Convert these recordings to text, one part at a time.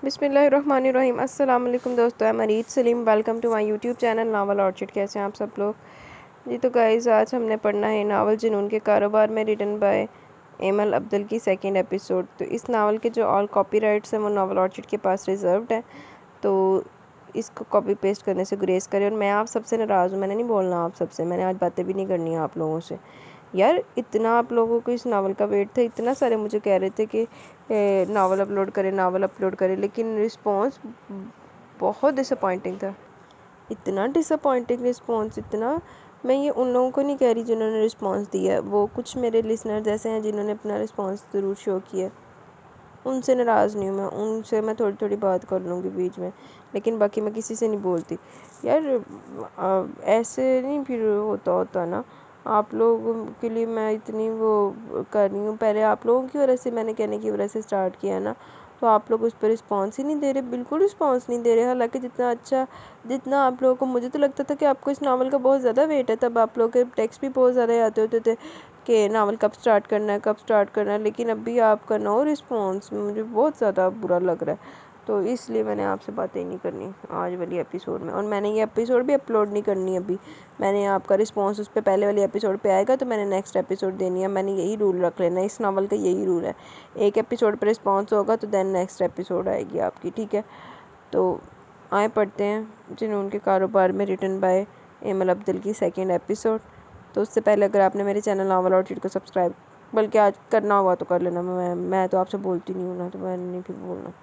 बिस्मिल्लाहिर्रहमानिर्रहीम। अस्सलाम वालेकुम दोस्तों, मैं Marid Salim. Welcome to my YouTube channel Novel Orchid. कैसे हैं आप सब लोग जी? तो गाइस, आज हमने पढ़ना है नावल जुनून के कारोबार में, रिटन बाय एमल अब्दुल की सेकंड एपिसोड। तो इस नावल के जो ऑल कॉपीराइट्स हैं वो नावल ऑर्चिड के पास रिजर्व्ड हैं, तो इसको कॉपी पेस्ट करने से गुरेज करें। और मैं आप सबसे नाराज़ हूँ, मैंने नहीं बोलना आप सबसे, मैंने आज बातें भी नहीं करनी है आप लोगों से। यार, इतना आप लोगों को इस नावल का वेट था, इतना सारे मुझे कह रहे थे कि नावल अपलोड करें, नावल अपलोड करें, लेकिन रिस्पॉन्स बहुत डिसअपॉइंटिंग था। इतना डिसअपॉइंटिंग रिस्पॉन्स, इतना। मैं ये उन लोगों को नहीं कह रही जिन्होंने रिस्पॉन्स दिया है, वो कुछ मेरे लिसनर्स ऐसे हैं जिन्होंने अपना रिस्पॉन्स ज़रूर शो किया। उनसे नाराज़ नहीं हूँ मैं, उनसे मैं थोड़ी थोड़ी बात कर लूँगी बीच में, लेकिन बाकी मैं किसी से नहीं बोलती। यार, ऐसे नहीं फिर होता ना। आप लोगों के लिए मैं इतनी वो कर रही हूँ, पहले आप लोगों की वजह से, मैंने कहने की वजह से स्टार्ट किया ना, तो आप लोग उस पर रिस्पॉन्स ही नहीं दे रहे, बिल्कुल रिस्पॉन्स नहीं दे रहे। हालांकि जितना अच्छा, जितना आप लोगों को, मुझे तो लगता था कि आपको इस नावल का बहुत ज़्यादा वेट है, तब आप लोग के टेक्स्ट भी बहुत ज़्यादा आते होते थे कि नावल कब स्टार्ट करना है, कब स्टार्ट करना है। लेकिन अभी आपका नो रिस्पॉन्स मुझे बहुत ज़्यादा बुरा लग रहा है, तो इसलिए मैंने आपसे बातें नहीं करनी आज वाली एपिसोड में। और मैंने ये एपिसोड भी अपलोड नहीं करनी अभी। मैंने आपका रिस्पॉन्स उस पर पहले वाले एपिसोड पे आएगा तो मैंने नेक्स्ट एपिसोड देनी है। मैंने यही रूल रख लेना है, इस नावल का यही रूल है, एक एपिसोड पर रिस्पॉन्स होगा तो देन नेक्स्ट एपिसोड आएगी आपकी, ठीक है? तो आए पढ़ते हैं जुनून के कारोबार में, रिटन बाय एमल अब्दुल की सेकेंड एपिसोड। तो उससे पहले अगर आपने मेरे चैनल नावल ऑर्चिड को सब्सक्राइब, बल्कि आज करना होगा तो कर लेना, मैं तो आपसे बोलती नहीं हूँ ना, तो मैंने नहीं फिर बोलना।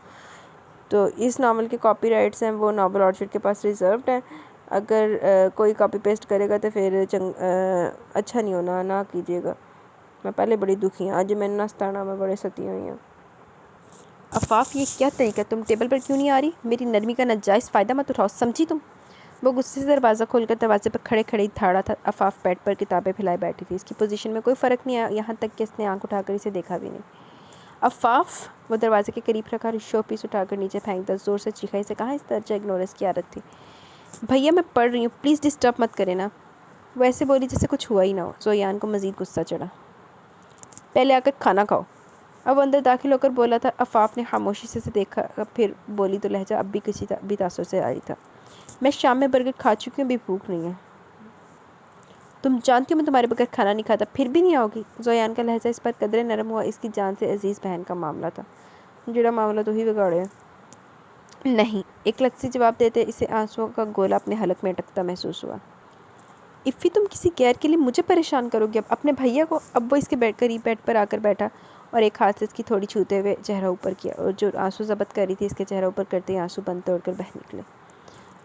तो इस नावल के कॉपीराइट्स हैं वो नावल ऑर्चिड के पास रिजर्व्ड हैं। अगर कोई कॉपी पेस्ट करेगा तो फिर अच्छा नहीं होना, ना कीजिएगा। मैं पहले बड़ी दुखी हूँ, आज मैंने नास्ताना में बड़े सती हुई हूँ। अफाफ, ये क्या तरीका, तुम टेबल पर क्यों नहीं आ रही? मेरी नरमी का नाजायज़ फ़ायदा मत उठाओ, समझी तुम? वो गुस्से से दरवाज़ा खोलकर दरवाजे पर खड़े खड़े ही ठाड़ा था। अफाफ बेड पर किताबें फैलाए बैठी थी, इसकी पोजीशन में कोई फ़र्क नहीं आया, यहाँ तक कि इसने आंख उठाकर इसे देखा भी नहीं। अफाफ, वो दरवाजे के करीब रखा शो पीस उठाकर नीचे फेंक दस, जोर से चीखा। इसे कहाँ इस दर्जा इग्नोरेंस की आदत थी? भैया, मैं पढ़ रही हूँ, प्लीज़ डिस्टर्ब मत करें ना। वो ऐसे बोली जैसे कुछ हुआ ही ना हो। जोयान को मज़ीद गुस्सा चढ़ा। पहले आकर खाना खाओ। अब अंदर दाखिल होकर बोला था। अफाफ ने खामोशी से देखा, फिर बोली तो लहजा अब भी किसी भी तासुर से आ रही था। मैं शाम में बर्गर खा चुकी हूँ, अभी भूख नहीं है। तुम जानती हो मैं तुम्हारे बगैर खाना नहीं खाता, फिर भी नहीं आओगी? जोयान का लहजा इस पर कदरे नरम हुआ, इसकी जान से अजीज़ बहन का मामला था। जड़ा मामला तो ही बिगाड़े। नहीं, एक लफ्ज़ी जवाब देते इसे आंसुओं का गोला अपने हलक में अटकता महसूस हुआ। इफ़ी, तुम किसी गैर के लिए मुझे परेशान करोगे अब अपने भैया को? अब वो इसके करीब बेड पर आकर बैठा और एक हाथ से इसकी थोड़ी छूते हुए चेहरा ऊपर किया, और जो आंसू ज़ब्त कर रही थी इसके चेहरा ऊपर करते ही आंसू बंद तोड़कर बह निकले।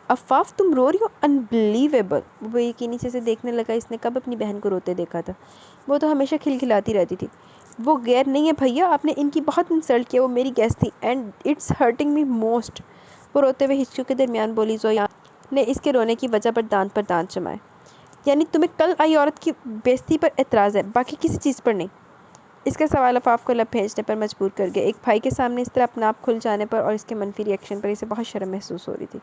अफाफ, तुम रो रही हो? अनबिलीवेबल। वो यकीनी से देखने लगा, इसने कब अपनी बहन को रोते देखा था? वो तो हमेशा खिलखिलाती रहती थी। वो गैर नहीं है भैया, आपने इनकी बहुत इंसल्ट किया, वो मेरी गेस्ट थी and it's hurting me most. वो रोते हुए हिचकियों के दरमियान बोली। जोया ने इसके रोने की वजह पर दांत जमाए। यानी तुम्हें कल आई औरत की बेइज्जती पर एतराज़ है, बाकी किसी चीज़ पर नहीं? इसका सवाल अफाफ को लब भेजने पर मजबूर कर गया। एक भाई के सामने इस तरह अपना आप खुल जाने पर और इसके मनफी रिएक्शन पर इसे बहुत शर्म महसूस हो रही थी,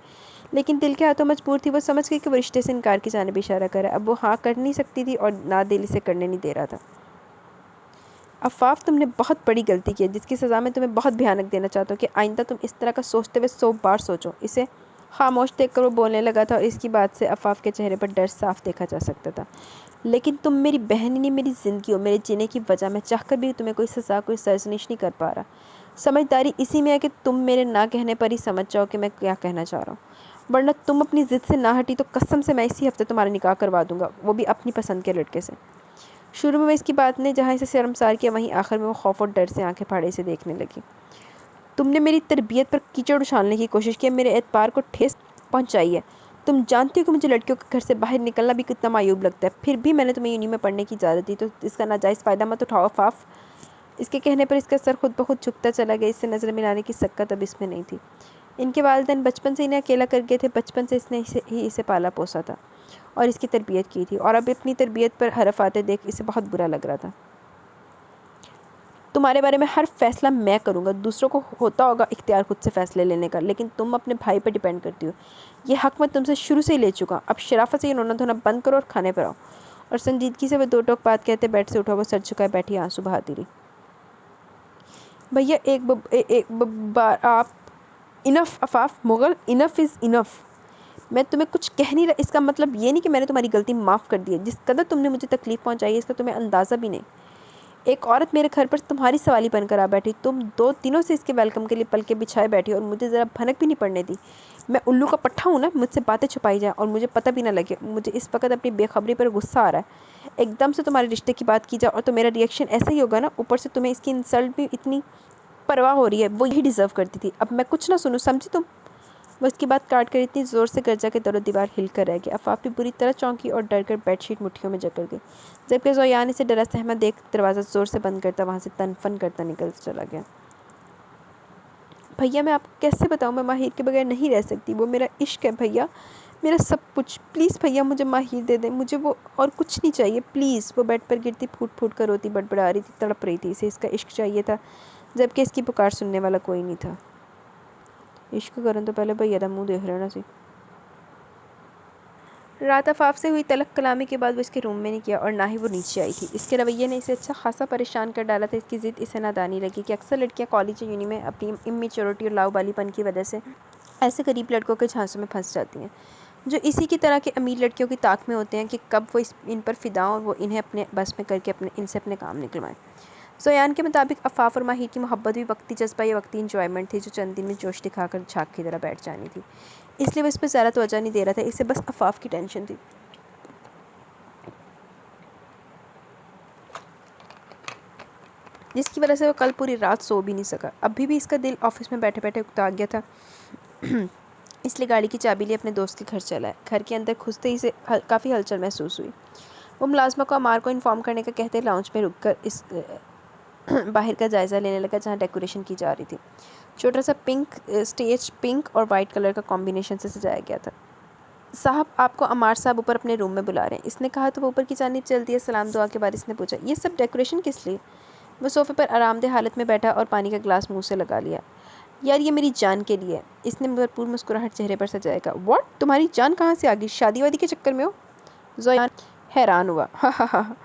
लेकिन दिल के हाथों मजबूर थी। वो समझ गई कि वो रिश्ते से इनकार की जानिब इशारा कर रहा है। अब वो हाँ कर नहीं सकती थी और ना दिल इसे करने नहीं दे रहा था। अफाफ, तुमने बहुत बड़ी गलती की है, जिसकी सज़ा मैं तुम्हें बहुत भयानक देना चाहता हूँ कि आइंदा तुम इस तरह का सोचते हुए 100 बार सोचो। इसे खामोश देखकर वो बोलने लगा था और इसकी बात से अफाफ के चेहरे पर डर साफ देखा जा सकता था। लेकिन तुम मेरी बहन ही नहीं, मेरी ज़िंदगी हो, मेरे जीने की वजह। मैं चाहकर भी तुम्हें कोई सज़ा, कोई सरजनिश नहीं कर पा रहा। समझदारी इसी में है कि तुम मेरे ना कहने पर ही समझ जाओ कि मैं क्या कहना चाह रहा हूँ, वरना तुम अपनी ज़िद से ना हटी तो कसम से मैं इसी हफ्ते तुम्हारा निकाह करवा दूंगा, वो भी अपनी पसंद के लड़के से। शुरू में इसकी बात ने जहाँ इसे शर्मसार किया, वहीं आखिर में वो खौफ और डर से आंखें फाड़े इसे देखने लगी। तुमने मेरी तरबियत पर कीचड़ उछालने की कोशिश की, मेरे एतबार को ठेस पहुँचाई है। तुम जानती हो कि मुझे लड़कियों के घर से बाहर निकलना भी कितना मायूब लगता है, फिर भी मैंने तुम्हें यूनी में पढ़ने की इजाज़त दी, तो इसका नाजायज़ फ़ायदा मत उठाओ अफाफ। इसके कहने पर इसका सर खुद ब खुद झुकता चला गया। इससे नज़र मिलाने की सक्कत अब इसमें नहीं थी। इनके वालिदैन बचपन से इन्हें अकेला कर गए थे, बचपन से इसने इसे पाला पोसा था और इसकी तरबियत की थी, और अब अपनी तरबियत पर हरफ आते देख इसे बहुत बुरा लग रहा था। तुम्हारे बारे में हर फैसला मैं करूँगा। दूसरों को होता होगा इख्तियार खुद से फ़ैसले लेने का, लेकिन तुम अपने भाई पर डिपेंड करती हो। ये हक़ मैं तुमसे शुरू से ही ले चुका। अब शराफत से ये रोना धोना बंद करो और खाने पर आओ। और संजीदगी से वह दो टोक बात कहते बेड से उठा, वो सर झुकाए बैठी आंसू बहाती रही। भैया, एक बार आप enough Afaf Mughal, enough is enough. मैं तुम्हें कुछ कह नहीं रहा, इसका मतलब ये नहीं कि मैंने तुम्हारी गलती माफ़ कर दी है। जिस कदर तुमने मुझे तकलीफ़ पहुंचाई है इसका तुम्हें अंदाज़ा भी नहीं। एक औरत मेरे घर पर तुम्हारी सवाली बनकर आ बैठी, तुम 2 दिनों से इसके वेलकम के लिए पलके बिछाए बैठी और मुझे ज़रा भनक भी नहीं पड़ने दी। मैं उल्लू का पट्ठा हूँ ना, मुझसे बातें छुपाई जाए और मुझे पता भी ना लगे। मुझे इस वक्त अपनी बेखबरी पर गुस्सा आ रहा है। एकदम से तुम्हारे रिश्ते की बात की जाए और तो मेरा रिएक्शन ऐसा ही होगा ना। ऊपर से तुम्हें इसकी इंसल्ट भी इतनी परवाह हो रही है, वो यही डिज़र्व करती थी। अब मैं कुछ ना सुनूँ, समझी तुम? वो इसकी बात काट कर इतनी ज़ोर से गर्जा के दरो दीवार हिल कर रह गया। अफाफ भी बुरी तरह चौंकी और डर कर बेडशीट मुट्ठियों में जकड़ गई, जबकि ज़ोयान इसे डरा सहमा देख दरवाज़ा ज़ोर से बंद करता वहाँ से तनफन करता निकल चला गया। भैया मैं आपको कैसे बताऊँ, मैं माहिर के बगैर नहीं रह सकती। वो मेरा इश्क है भैया, मेरा सब कुछ। प्लीज़ भैया मुझे माहिर दे दें, मुझे वो और कुछ नहीं चाहिए प्लीज़। वो बेड पर गिरती फूट फूट कर रोती बड़बड़ा रही थी, तड़प रही थी। इसे इसका इश्क चाहिए था, जबकि इसकी पुकार सुनने वाला कोई नहीं था। इश्क करन तो पहले भैया का मुँह देख लेना सी। रात अफाफ से हुई तलक कलामी के बाद वो इसके रूम में नहीं किया और ना ही वो नीचे आई थी। इसके रवैये ने इसे अच्छा खासा परेशान कर डाला था। इसकी ज़िद इसे नादानी लगी कि अक्सर लड़कियां कॉलेज या यूनी में अपनी इमेच्योरिटी और लाउबालीपन की वजह से ऐसे गरीब लड़कों के झांसों में फंस जाती हैं, जो इसी की तरह के अमीर लड़कियों की ताक में होते हैं कि कब वो इन पर फिदा और वो इन्हें अपने बस में करके इनसे अपने काम निकलवाएं। ज़ोयान के मुताबिक अफाफ और माहिर की मोहब्बत भी वक्ती जज्बा या वक्ती इंजॉयमेंट थी, जो चंद दिन में जोश दिखाकर झाग की तरह बैठ जानी थी। इसलिए वो इस पर ज़्यादा तवज्जो नहीं दे रहा था, इसे बस अफाफ की टेंशन थी, जिसकी वजह से वो कल पूरी रात सो भी नहीं सका। अभी भी इसका दिल ऑफिस में बैठे बैठे उकता गया था। इसलिए गाड़ी की चाबी लिए अपने दोस्त के घर चला है। घर के अंदर घुसते ही से काफ़ी हलचल महसूस हुई। वो मुलाजमा को अमार को इन्फॉर्म करने का कहते लाउंज में रुककर इस बाहर का जायज़ा लेने लगा, जहाँ डेकोरेशन की जा रही थी। छोटा सा स्टेज पिंक और वाइट कलर का कॉम्बिनेशन से सजाया गया था। साहब आपको अमार साहब ऊपर अपने रूम में बुला रहे हैं, इसने कहा तो वो ऊपर की जानिब चल दिया। सलाम दुआ के बाद इसने पूछा, ये सब डेकोरेशन किस लिए? वो सोफ़े पर आरामदेह हालत में बैठा और पानी का ग्लास मुंह से लगा लिया। यार ये मेरी जान के लिए है, इसने भरपूर मुस्कुराहट चेहरे पर सजाएगा। व्हाट, तुम्हारी जान कहाँ से आ गई? शादी वादी के चक्कर में हो? ज़ोयान हैरान हुआ। हा हा हा,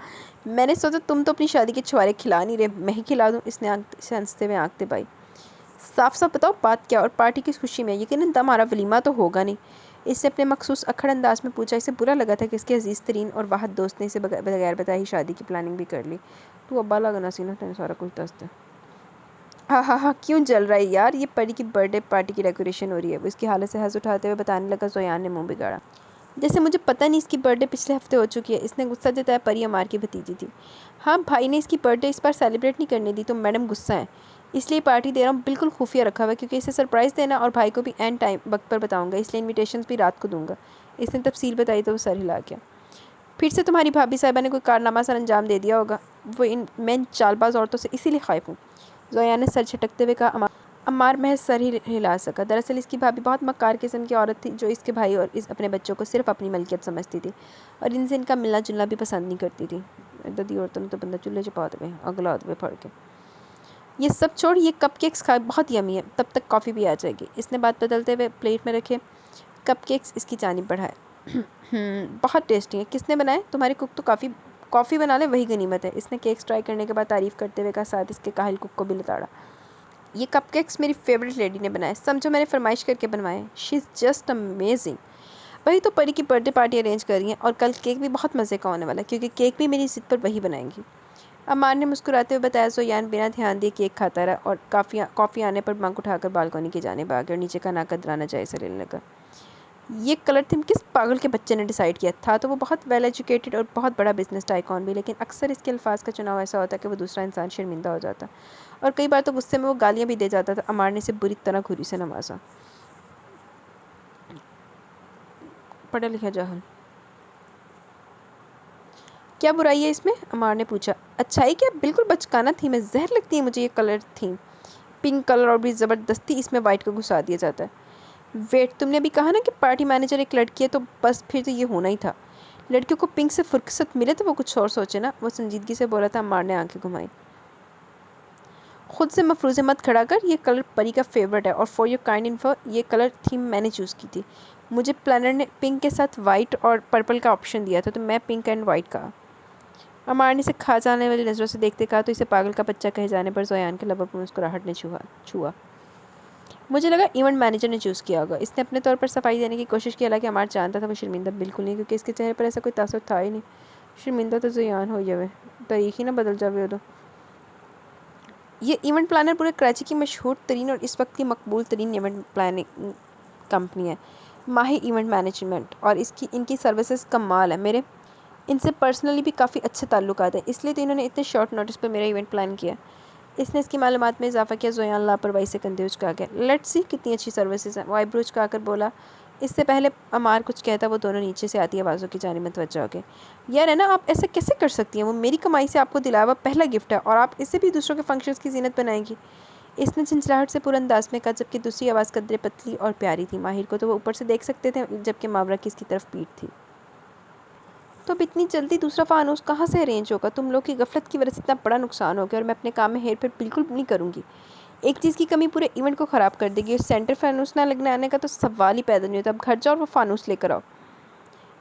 मैंने सोचा तुम तो अपनी शादी के छुआरे खिला नहीं रहे, मैं ही खिला दूँ। इसने हंसते हुए आंख दबाई। साफ साफ बताओ बात क्या, और पार्टी किस खुशी में? यकीनन हमारा वलीमा तो होगा नहीं। इसने अपने मखसूस अखड़ अंदाज में पूछा। इसे बुरा लगा था कि इसके अजीज़ तरीन और वाहद दोस्त ने इसे बगैर बताए ही शादी की प्लानिंग भी कर ली। तू अब्बा लगना सी ना, तेने सारा कुछ दस दे। हाँ हाँ हाँ, क्यों जल रहा है यार? ये परी की बर्थडे पार्टी की डेकोरेशन हो रही है। वो इसकी हालत से हंस उठाते हुए बताने लगा। ज़ोयान ने मुंह बिगाड़ा, जैसे मुझे पता नहीं इसकी बर्थडे पिछले हफ्ते हो चुकी है। इसने गुस्सा जताया। परी अमार की भतीजी थी। हाँ, भाई ने इसकी बर्थडे इस बार सेलिब्रेट नहीं करने दी तो मैडम गुस्सा है, इसलिए पार्टी दे रहा हूँ। बिल्कुल खुफिया रखा हुआ है, क्योंकि इसे सरप्राइज़ देना और भाई को भी एंड टाइम वक्त पर बताऊँगा, इसलिए इन्विटेशन भी रात को दूँगा। इसने तफसील बताई तो वो सर हिला गया। फिर से तुम्हारी भाभी साहिबा ने कोई कारनामा सर अंजाम दे दिया होगा। मैं इन चालबाज औरतों से इसीलिए खाइफ हूँ। ज़ोयान ने सर झटकते हुए कहा। अम्मार महज सर ही हिला सका। दरअसल इसकी भाभी बहुत मक्कार किस्म की औरत थी, जो इसके भाई और अपने बच्चों को सिर्फ अपनी मलकियत समझती थी और इनसे इनका मिलना जुलना भी पसंद नहीं करती थी। ददी औरतों ने तो बंदा चूल्हे चपा दे अगला दे फड़ के। ये सब छोड़, ये कपकेक्स खा, बहुत यमी है। तब तक कॉफ़ी भी आ जाएगी। इसने बात बदलते हुए प्लेट में रखे कपकेक्स इसकी जानिब बढ़ाए। बहुत टेस्टी है। किसने बनाए? तुम्हारे कुक तो कॉफ़ी बना ले, वही गनीमत है। इसने केक्स ट्राई करने के बाद तारीफ़ करते हुए कहा, साथ इसके काहिल कुक को भी लताड़ा। ये कपकेक्स मेरी फेवरेट लेडी ने बनाए, समझो मैंने फरमाइश करके बनवाए। She is just amazing. वही तो परी की बर्थडे पार्टी अरेंज कर रही हैं और कल केक भी बहुत मज़े का होने वाला है, क्योंकि केक भी मेरी ज़िद पर वही बनाएंगी। अमान ने मुस्कुराते हुए बताया। ज़ोयान बिना ध्यान दिए केक खाता रहा और कॉफ़ी आने पर मंक उठाकर बालकनी की जानिब आ गया और नीचे का नाकदराना जायज़ा लेने लगा। ये कलर थीम किस पागल के बच्चे ने डिसाइड किया था? तो वो बहुत वेल एजुकेटेड और बहुत बड़ा बिजनेस टाइकॉन भी, लेकिन अक्सर इसके अल्फाज का चुनाव ऐसा होता है कि वो दूसरा इंसान शर्मिंदा हो जाता और कई बार तो गुस्से में वो गालियाँ भी दे जाता था। अमार ने इसे बुरी तरह घुरी से नवाजा। पढ़ा लिखा जाहल, क्या बुराई है इसमें? अमार ने पूछा। अच्छाई क्या, बिल्कुल बचकाना थीम है। जहर लगती है मुझे ये कलर थीम। पिंक कलर और भी ज़बरदस्ती इसमें वाइट को घुसा दिया जाता है। वेट, तुमने अभी कहा ना कि पार्टी मैनेजर एक लड़की है, तो बस फिर तो ये होना ही था। लड़कियों को पिंक से फुर्सत मिले तो वो कुछ और सोचे ना। वो संजीदगी से बोला था। अम्मार ने आंखें घुमाई। खुद से मफरूज़े मत खड़ा कर। ये कलर परी का फेवरेट है और फॉर योर काइंड इन्फो, ये कलर थीम मैंने चूज़ की थी। मुझे प्लानर ने पिंक के साथ वाइट और पर्पल का ऑप्शन दिया था, तो मैं पिंक एंड वाइट कहा। अम्मार ने इसे खा जाने वाली नज़रों से देखते कहा, तो इसे पागल का बच्चा कहे जाने पर ज़ोयान के लबों पर मुस्कुराहट ने छुआ। मुझे लगा इवेंट मैनेजर ने चूज़ किया होगा। इसने अपने तौर पर सफाई देने की कोशिश की, हालांकि अमार जानता था वो शर्मिंदा बिल्कुल नहीं, क्योंकि इसके चेहरे पर ऐसा कोई तासुर था ही नहीं। शर्मिंदा तो ज़यान हो जावे, तारीख ही ना बदल जावे। तो ये इवेंट प्लानर पूरे कराची की मशहूर तरीन और इस वक्त की मकबूल तरीन इवेंट प्लानिंग कंपनी है, माही इवेंट मैनेजमेंट, और इनकी सर्विसेज कमाल है। मेरे इनसे पर्सनली भी काफ़ी अच्छे ताल्लुकात हैं, इसलिए तो इन्होंने इतने शॉर्ट नोटिस पर मेरा इवेंट प्लान किया। इसने इसकी मालूमात में इजाफा किया। ज़ोयान लापरवाही से कंधे उचका गया। लेट्स सी कितनी अच्छी सर्विसेज हैं। वो आईब्रो उचका कर बोला। इससे पहले अमार कुछ कहता, वो दोनों नीचे से आती आवाज़ों की जानिब मुतवज्जो हो गए। यार है ना, आप ऐसा कैसे कर सकती हैं? वो मेरी कमाई से आपको दिलाया हुआ पहला गिफ्ट है और आप इसे भी दूसरों के फंक्शंस की जीनत बनाएंगी। इसने झंझलाहट से पूरे अंदाज में कहा, जबकि दूसरी आवाज़ कदरे पतली और प्यारी थी। माहिर को तो वो ऊपर से देख सकते थे, जबकि मावरा की इसकी तरफ पीठ थी। तो अब इतनी जल्दी दूसरा फ़ानूस कहाँ से अरेंज होगा? तुम लोग की गफलत की वजह से इतना बड़ा नुकसान हो गया और मैं अपने काम में हेर फेर बिल्कुल नहीं करूँगी। एक चीज़ की कमी पूरे इवेंट को ख़राब कर देगी। उस सेंटर फानूस ना लगने आने का तो सवाल ही पैदा नहीं होता। अब घर जाओ और वो फानूस लेकर आओ।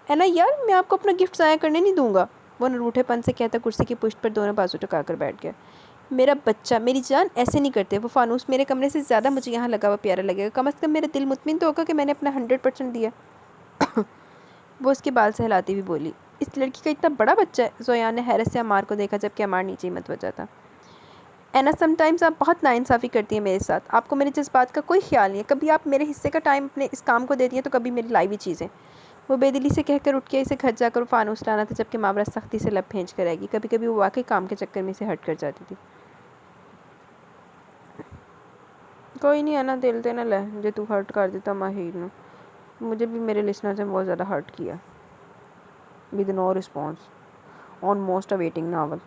है ना यार, मैं आपको अपना गिफ्ट ज़ाया करने नहीं दूंगा, वो रूठेपन से कहता कुर्सी की पुश्त पर दोनों बाजू टका कर बैठ गया। मेरा बच्चा, मेरी जान, ऐसे नहीं करते। वो फानूस मेरे कमरे से ज़्यादा मुझे यहाँ लगा हुआ प्यारा लगेगा। कम अज़ कम मेरा दिल मुतमिन तो होगा कि मैंने अपना 100% दिया। वो उसके बाल सहलाती हुई बोली। इस लड़की का इतना बड़ा बच्चा है? ज़ोयान ने हैरत से अमार को देखा, जबकि अमार नीचे ही मतवजा था। एना, समटाइम्स आप बहुत नाइंसाफ़ी करती हैं मेरे साथ। आपको मेरे जज्बात का कोई ख्याल नहीं है। कभी आप मेरे हिस्से का टाइम अपने इस काम को देती हैं, तो कभी मेरी लाई हुई चीज़ें। वो बेदिली से कहकर उठ के इसे घर जाकर फ़ानूस लाना था, जबकि मावरा सख्ती से लब भेंच कर आएगी। कभी कभी वो वाकई काम के चक्कर में इसे हट कर जाती थी। कोई नहीं है ना, दिल ते ना ले जो तू हर्ट कर देता माहिर ने। मुझे भी मेरे लिसनर्स ने बहुत ज़्यादा हर्ट किया। With no response on most awaiting novel.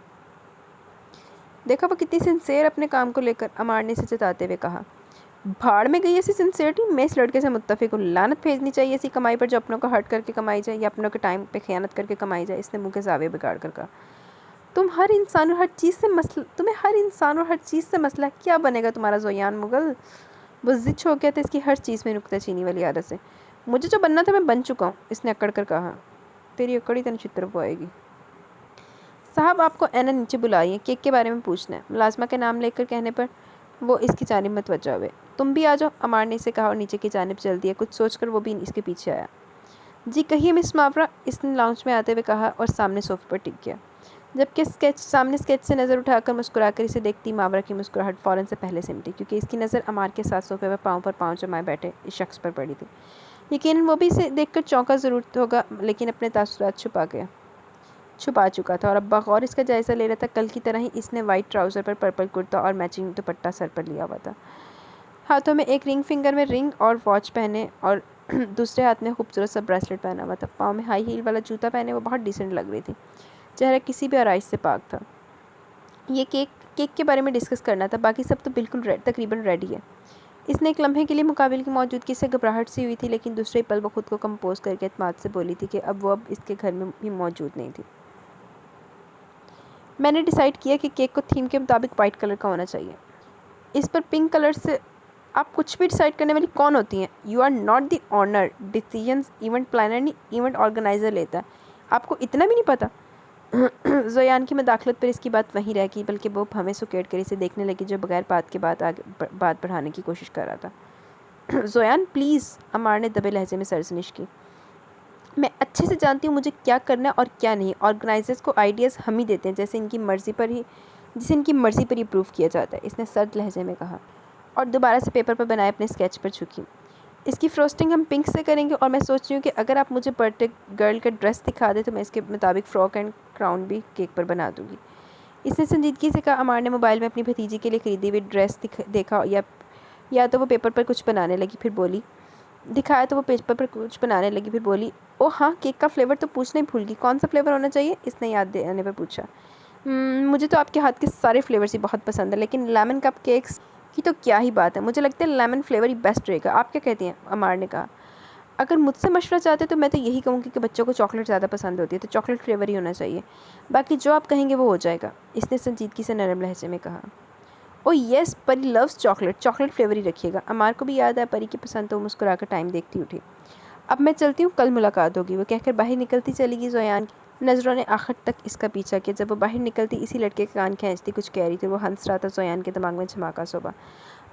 देखा वो कितनी सिंसेयर अपने काम को लेकर, अमार ने इसे जताते हुए कहा। भाड़ में गई ऐसी सिंसियरिटी। मैं इस लड़के से मुत्तफिक हूँ। लानत भेजनी चाहिए ऐसी कमाई पर जो अपनों को हर्ट करके कमाई जाए या अपनों के टाइम पे खयानत करके कमाई जाए। इसने मुँह के जावे बिगाड़ कर कहा। तुम्हें हर इंसान और हर चीज़ से मसला क्या बनेगा तुम्हारा ज़ोयान मुगल? वो ज़िद हो गया था इसकी हर चीज़ में नुक्ताचीनी वाली आदत से। मुझे जो बनना था मैं बन चुका हूँ, इसने अकड़ कर कहा। तेरी अकड़ी तन चित्र को आएगी। साहब, आपको एना नीचे बुलाई है, केक के बारे में पूछना है। मुलाजमा के नाम लेकर कहने पर वो इसकी जानिब मतवज्जा हुए। तुम भी आ जाओ, अमार ने इसे कहा और नीचे की जानिब चल दिया। कुछ सोचकर वो भी इसके पीछे आया। जी कहिए मिस मावरा, इसने लाउंज में आते हुए कहा और सामने सोफे पर टिक गया। जबकि स्केच से नज़र उठाकर मुस्कुराकर इसे देखती, मावरा की मुस्कुराहट फ़ौरन से पहले सिमटी, क्योंकि इसकी नज़र अमार के साथ सोफे पर पाँव जमाए बैठे इस शख्स पर पड़ी थी। यकीनन वो भी इसे देखकर चौंका ज़रूर होगा, लेकिन अपने तासुरात छुपा चुका था और अब बगौर इसका जायज़ा ले रहा था। कल की तरह ही इसने वाइट ट्राउज़र पर पर्पल कुर्ता और मैचिंग दुपट्टा सर पर लिया हुआ था। हाथों में एक रिंग फिंगर में रिंग और वॉच पहने और दूसरे हाथ में खूबसूरत सा ब्रेसलेट पहना हुआ था। पाँव में हाई हील वाला जूता पहने वो बहुत डिसेंट लग रही थी। चेहरा किसी भी आराइश से पाक था। ये केक के बारे में डिस्कस करना था, बाकी सब तो बिल्कुल तकरीबन रेडी है। इसने एक लम्हे के लिए मुकाबिल की मौजूदगी से घबराहट सी हुई थी, लेकिन दूसरे पल वो खुद को कंपोज करके एतमाद से बोली थी कि अब इसके घर में भी मौजूद नहीं थी। मैंने डिसाइड किया कि केक को थीम के मुताबिक वाइट कलर का होना चाहिए। इस पर पिंक कलर से आप कुछ भी डिसाइड करने वाली कौन होती हैं? You are not the owner. Decisions event planner नहीं, इवेंट ऑर्गेनाइज़र लेता है। आपको इतना भी नहीं पता? ज़ोयान की मदाखलत पर इसकी बात वहीं रह गई, बल्कि वो हमें सुकेट कर इसे देखने लगी, जो बगैर बात के बाद आगे बात बढ़ाने की कोशिश कर रहा था। ज़ोयान प्लीज़, अमार ने दबे लहजे में सरजनिश की। मैं अच्छे से जानती हूँ मुझे क्या करना है और क्या नहीं। ऑर्गेनाइजर्स को आइडियाज़ हम ही देते हैं, जिसे इनकी मर्ज़ी पर ही अप्रूव किया जाता है, इसने सर्द लहजे में कहा और दोबारा से पेपर पर बनाए अपने स्केच पर झुकी। इसकी फ्रोस्टिंग हम पिंक से करेंगे और मैं सोच रही हूँ कि अगर आप मुझे बर्थडे गर्ल का ड्रेस दिखा दें तो मैं इसके मुताबिक फ़्रॉक एंड क्राउन भी केक पर बना दूँगी। इसने संजीदगी से कहा। अमार ने मोबाइल में अपनी भतीजी के लिए ख़रीदी हुई ड्रेस देखा या तो वो पेपर पर कुछ बनाने लगी, फिर बोली दिखाया तो वो पेपर पर कुछ बनाने लगी, फिर बोली ओ हाँ, केक का फ्लेवर तो पूछना ही भूल गई। कौन सा फ्लेवर होना चाहिए? इसने याद देने पर पूछा। मुझे तो आपके हाथ के सारे फ्लेवर्स ही बहुत पसंद है, लेकिन लेमन कप केक्स की तो क्या ही बात है। मुझे लगता है लेमन फ्लेवर ही बेस्ट रहेगा। आप क्या कहती हैं? अमार ने कहा। अगर मुझसे मशवरा चाहते तो मैं तो यही कहूँगी कि बच्चों को चॉकलेट ज़्यादा पसंद होती है, तो चॉकलेट फ्लेवर ही होना चाहिए। बाकी जो आप कहेंगे वो हो जाएगा, इसने संजीदगी से नरम लहजे में कहा। ओ येस, परी लव्स चॉकलेट फ्लेवर ही रखिएगा। अमार को भी याद आया परी की पसंद, तो मुस्कुरा कर टाइम देखती उठी। अब मैं चलती हूँ, कल मुलाकात होगी, वो कहकर बाहर निकलती चली गई। ज़ोयान की नज़रों ने आखिर तक इसका पीछा किया। जब वो बाहर निकलती इसी लड़के के कान खींचती कुछ कह रही थी। वो हंस रहा था। ज़ोयान के दिमाग में झमाका सोबा।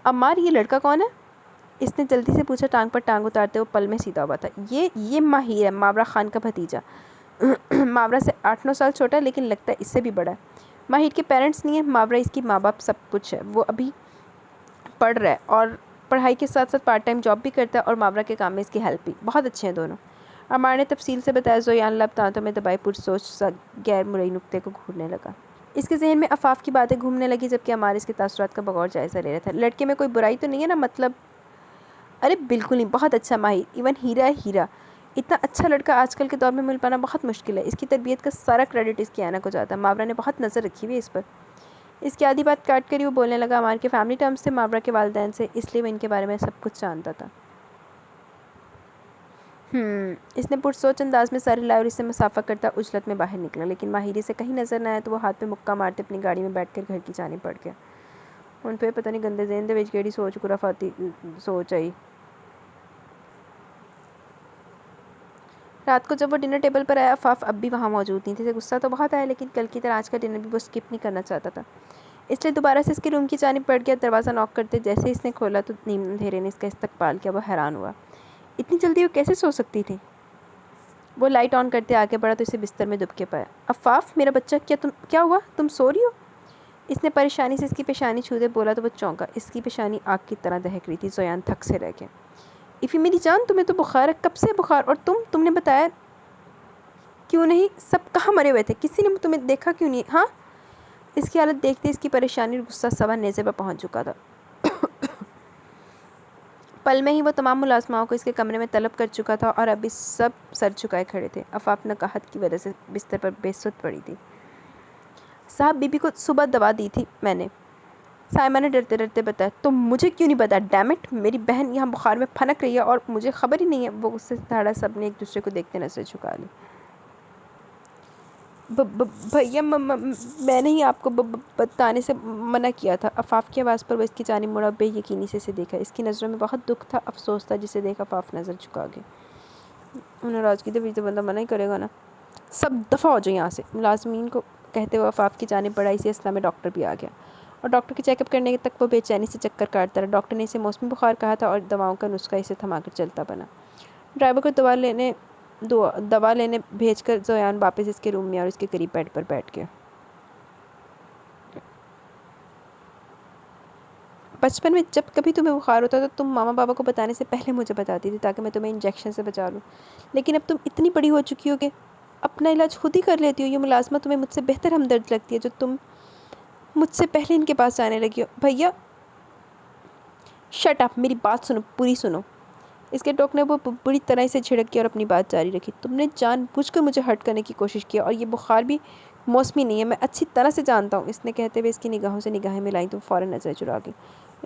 अमार, ये लड़का कौन है? इसने जल्दी से पूछा, टांग पर टांग उतारते हुए पल में सीधा हुआ था। ये माहिर है, मावरा खान का भतीजा। मावरा से 8-9 साल छोटा है, लेकिन लगता है इससे भी बड़ा है। माहिर के पेरेंट्स नहीं है, मावरा इसकी माँ बाप सब कुछ है। वो अभी पढ़ रहा है और पढ़ाई के साथ साथ पार्ट टाइम जॉब भी करता है और मावरा के काम में इसकी हेल्प भी। बहुत अच्छे हैं दोनों। अमार ने तफसील से बताया। ज़ोयान लब दांतों में दबाई पुरसोच सा गैर मुरई नुक्ते को घूरने लगा। इसके जहन में अफाफ की बातें घूमने लगी, जबकि अमार इसके तासुरात का बगौर जायज़ा ले रहा था। लड़के में कोई बुराई तो नहीं है ना? मतलब अरे बिल्कुल नहीं, बहुत अच्छा माहिर, इवन हीरा है हीरा। इतना अच्छा लड़का आजकल के दौर में मिल पाना बहुत मुश्किल है। इसकी तरबियत का सारा क्रेडिट इसकी आना को जाता है। मावरा ने बहुत नज़र रखी हुई है इस पर। इसकी आधी बात काट कर ही वो बोलने लगा, अमार के फैमिली टर्म्स थे मावरा के वालिदैन से, इसलिए वो इनके बारे में सब कुछ जानता था। इसने पुरसोच अंदाज में सर हिलाया और इससे मुसाफा करता उजलत में बाहर निकला, लेकिन माहिरी से कहीं नज़र न आया तो वो हाथ पे मुक्का मारते अपनी गाड़ी में बैठकर घर की जाने पड़ गया। उन पे पता नहीं गंदे जहन दे विच केड़ी सोच खुराफाती सोच आई। रात को जब वो डिनर टेबल पर आया, अफाफ अब भी वहाँ मौजूद नहीं थी। इसे गुस्सा तो बहुत आया, लेकिन कल की तरह आज का डिनर भी वो स्किप नहीं करना चाहता था, इसलिए दोबारा से इसके रूम की जानिब बढ़ गया। दरवाज़ा नॉक करते जैसे इसने खोला तो नीम अंधेरे ने इसका इस्तकबाल किया। वो हैरान हुआ, इतनी जल्दी वो कैसे सो सकती थी। वो लाइट ऑन करते आगे बढ़ा तो इसे बिस्तर में दुबके पाया। अफाफ मेरा बच्चा, क्या हुआ, तुम सो रही हो? इसने परेशानी से इसकी पेशानी छूते बोला तो वो चौंका। इसकी पेशानी आग की तरह दहक रही थी। ज़ोयान थक से रह गया। इफ़ी मेरी जान, तुम्हें तो बुखार है, कब से बुखार? और तुमने बताया क्यों नहीं? सब कहाँ मरे हुए थे? किसी ने तुम्हें देखा क्यों नहीं? हाँ, इसकी हालत देखते इसकी परेशानी और गुस्सा सवा नेज़े पर पहुँच चुका था। पल में ही वो तमाम मुलाजमाओं को इसके कमरे में तलब कर चुका था और अभी सब सर झुकाए खड़े थे। अफाफ नकाहत की वजह से बिस्तर पर बेसुध पड़ी थी। साहब, बीबी को सुबह दवा दी थी मैंने, साइमा ने डरते डरते बताया। तो मुझे क्यों नहीं बताया? डैमिट, मेरी बहन यहाँ बुखार में फनक रही है और मुझे खबर ही नहीं है। वो गुस्से से धाड़ा। सब ने एक दूसरे को देखते नजर झुका ली। भैया, मैंने ही आपको बताने से मना किया था। अफाफ की आवाज़ पर वो इसकी जानिब मुड़ा, बेयकीनी से इसे देखा। इसकी नज़रों में बहुत दुख था, अफसोस था, जिसे देख अफाफ नज़र झुका गई। नाराज़ की तो बंदा मना ही करेगा ना। सब दफ़ा हो जाए यहाँ से, मुलाजमीन को कहते हुए अफाफ की जानिब बढ़ा। इसी असला में डॉक्टर भी आ गया और डॉक्टर के चेकअप करने तक वो बेचैनी से चक्कर काटता रहा। डॉक्टर ने इसे मौसमी बुखार कहा था और दवाओं का नुस्खा इसे थमाकर चलता बना। ड्राइवर को दवा लेने भेजकर ज़ोयान वापस इसके रूम में और इसके करीब बेड पर बैठ गया। बचपन में जब कभी तुम्हें बुखार होता था तो तुम मामा बाबा को बताने से पहले मुझे बताती थी, ताकि मैं तुम्हें इंजेक्शन से बचा लूँ। लेकिन अब तुम इतनी बड़ी हो चुकी हो कि अपना इलाज खुद ही कर लेती हो। ये मुलाजमत तुम्हें मुझसे बेहतर हमदर्द लगती है, जो तुम मुझसे पहले इनके पास जाने लगी हो। भैया शट अप, मेरी बात सुनो, पूरी सुनो। इसके टोकने वो बुरी तरह से झिड़क की और अपनी बात जारी रखी। तुमने जानबूझकर मुझे हर्ट करने की कोशिश की और ये बुखार भी मौसमी नहीं है, मैं अच्छी तरह से जानता हूँ। इसने कहते हुए इसकी निगाहों से निगाहें मिलाई तो फ़ौरन नजर चुरा गई।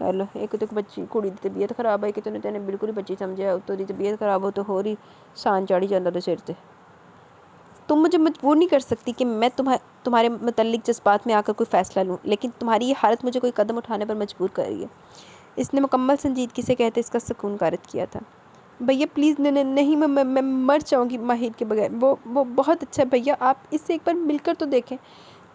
यार एक तो बच्ची कुड़ी की तबीयत खराब है कि तेने बिल्कुल ही बच्ची समझा, तो तबीयत खराब हो तो हो रही सान चढ़ी जाता तो सिर से। तुम मुझे मजबूर नहीं कर सकती कि मैं तुम्हारे मतलब जज्बात में आकर कोई फ़ैसला लूँ, लेकिन तुम्हारी ये हालत मुझे कोई कदम उठाने पर मजबूर कर रही है। इसने मुकम्मल संजीदगी से कहते इसका सुकून गारद किया था। भैया प्लीज़, नहीं, मैं मर जाऊँगी माहिर के बगैर। वो बहुत अच्छा है भैया, आप इससे एक बार मिलकर तो देखें।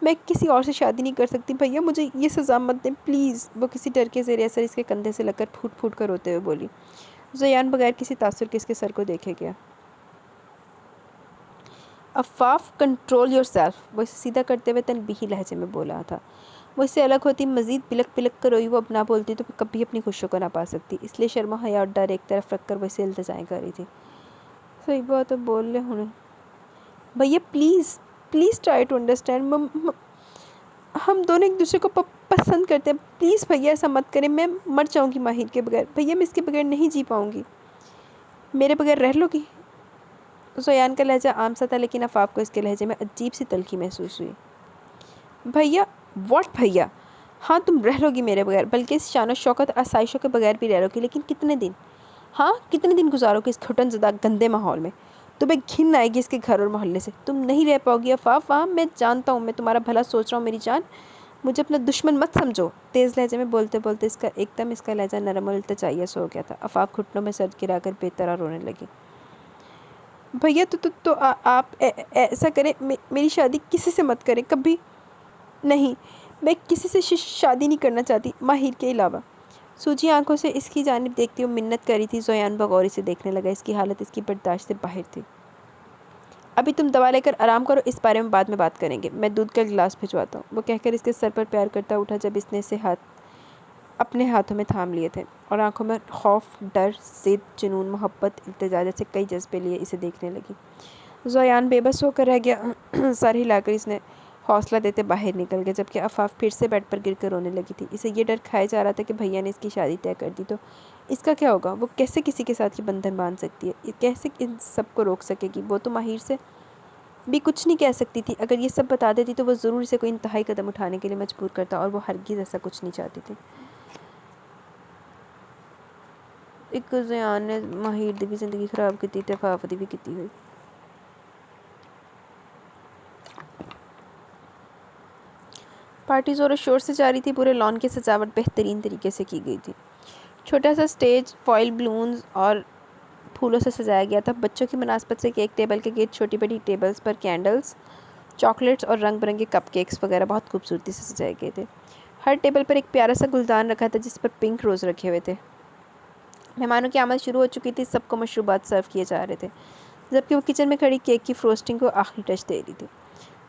मैं किसी और से शादी नहीं कर सकती भैया, मुझे ये सज़ा मत दें प्लीज़। वो किसी डर के ज़ेरे असर इसके कंधे से लगकर फूट फूट कर रोते हुए बोली। ज़ोयान बगैर किसी तासुर के इसके सर को देखे गया। अफाफ, कंट्रोल योरसेल्फ, वो इसे सीधा करते हुए तनबीही लहजे में बोला था। वो इससे अलग होती, मज़ीद बिलक बिलक कर रोई। वो अब ना बोलती तो कभी अपनी खुशियों को ना पा सकती, इसलिए शर्म हया और डर एक तरफ रख कर वो इसे इल्तिजाएं कर रही थी। सही बात है, बोल ले हुणे भैया, please please try to understand. हम दोनों एक दूसरे को पसंद करते हैं, प्लीज़ भैया ऐसा मत करें। मैं मर जाऊँगी माहिर के बगैर भैया, मैं इसके बगैर नहीं जी पाऊँगी। मेरे बगैर रह लोगी? ज़ोयान का लहजा आम सा था, लेकिन अफाफ को इसके लहजे में अजीब सी तलखी महसूस हुई। भैया, व्हाट भैया? हाँ, तुम रह लोगी मेरे बगैर, बल्कि इस शान शौकत आसाइशों के बगैर भी रह लोगी, लेकिन कितने दिन? हाँ, कितने दिन गुजारोगे इस घुटनज़दा गंदे माहौल में? तुम्हें घिन आएगी इसके घर और मोहल्ले से, तुम नहीं रह पाओगी अफाफ वहाँ। मैं जानता हूँ, मैं तुम्हारा भला सोच रहा हूँ मेरी जान, मुझे अपना दुश्मन मत समझो। तेज़ लहजे में बोलते बोलते इसका लहजा नरम और इल्तिजाइया सा हो गया था। अफाफ घुटनों में सर गिराकर बेतरा रोने लगी। भैया आप ऐसा करें, मेरी शादी किसी से मत करें, कभी नहीं। मैं किसी से शादी नहीं करना चाहती माहिर के अलावा। सूजी आंखों से इसकी जानिब देखती हुए मिन्नत करी थी। ज़ोयान बगौर इसे देखने लगा। इसकी हालत इसकी बर्दाश्त से बाहर थी। अभी तुम दवा लेकर आराम करो, इस बारे में बाद में बात करेंगे। मैं दूध का गिलास भिजवाता हूँ, वो कहकर इसके सर पर प्यार करता उठा जब इसने इसे अपने हाथों में थाम लिए थे और आंखों में खौफ, डर, जिद, जुनून, मोहब्बत, इल्तिजा जैसे कई जज्बे लिए इसे देखने लगी। ज़ोयान बेबस होकर रह गया। सर हिलाकर इसने हौसला देते बाहर निकल गया, जबकि अफाफ फिर से बेड पर गिरकर रोने लगी थी। इसे ये डर खाया जा रहा था कि भैया ने इसकी शादी तय कर दी तो इसका क्या होगा। वो कैसे किसी के साथ ये बंधन बांध सकती है, कैसे इन सबको रोक सकेगी। वो तो माहिर से भी कुछ नहीं कह सकती थी। अगर ये सब बता देती तो वो ज़रूर इसे कोई इंतहाई कदम उठाने के लिए मजबूर करता, और वो हरगिज़ ऐसा कुछ नहीं चाहती थी। एक ज़यान ने माहिर दी भी ज़िंदगी ख़राब की ते अफाफ दी भी की हुई। पार्टी ज़ोर शोर से जारी थी। पूरे लॉन की सजावट बेहतरीन तरीके से की गई थी। छोटा सा स्टेज फॉइल बलून्स और फूलों से सजाया गया था। बच्चों की मुनासबत से केक टेबल के गिर्द छोटी बड़ी टेबल्स पर कैंडल्स, चॉकलेट्स और रंग बिरंगे कपकेक्स वगैरह बहुत खूबसूरती से सजाए गए थे। हर टेबल पर एक प्यारा सा गुलदान रखा था जिस पर पिंक रोज़ रखे हुए थे। मेहमानों की आमद शुरू हो चुकी थी। सबको मशरूबात सर्व किए जा रहे थे, जबकि वो किचन में खड़ी केक की फ्रोस्टिंग को आखिरी टच दे रही थी।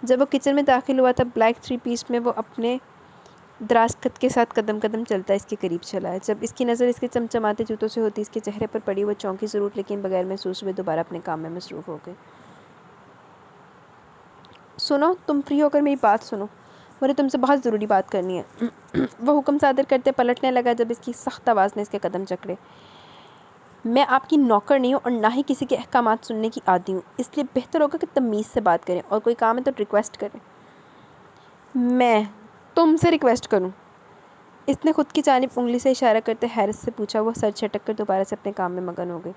जब वो किचन में दाखिल हुआ था, ब्लैक 3 पीस में वो अपने दराज़ के साथ कदम कदम चलता इसके करीब चला है। जब इसकी नज़र इसके चमचमाते जूतों से होती इसके चेहरे पर पड़ी, वो चौंकी ज़रूर, लेकिन बगैर महसूस हुए दोबारा अपने काम में मसरूफ़ हो गई। सुनो, तुम फ्री होकर मेरी बात सुनो, मुझे तुमसे बहुत ज़रूरी बात करनी है। वो हुक्म सादर करते पलटने लगा जब इसकी सख्त आवाज़ ने इसके कदम जकड़े। मैं आपकी नौकर नहीं हूँ और ना ही किसी के अहकामात सुनने की आदी हूँ, इसलिए बेहतर होगा कि तमीज़ से बात करें और कोई काम है तो रिक्वेस्ट करें। मैं तुमसे रिक्वेस्ट करूँ? इसने खुद की जानिब उंगली से इशारा करते हैरत से पूछा। वो सर झटक कर दोबारा से अपने काम में मगन हो गई।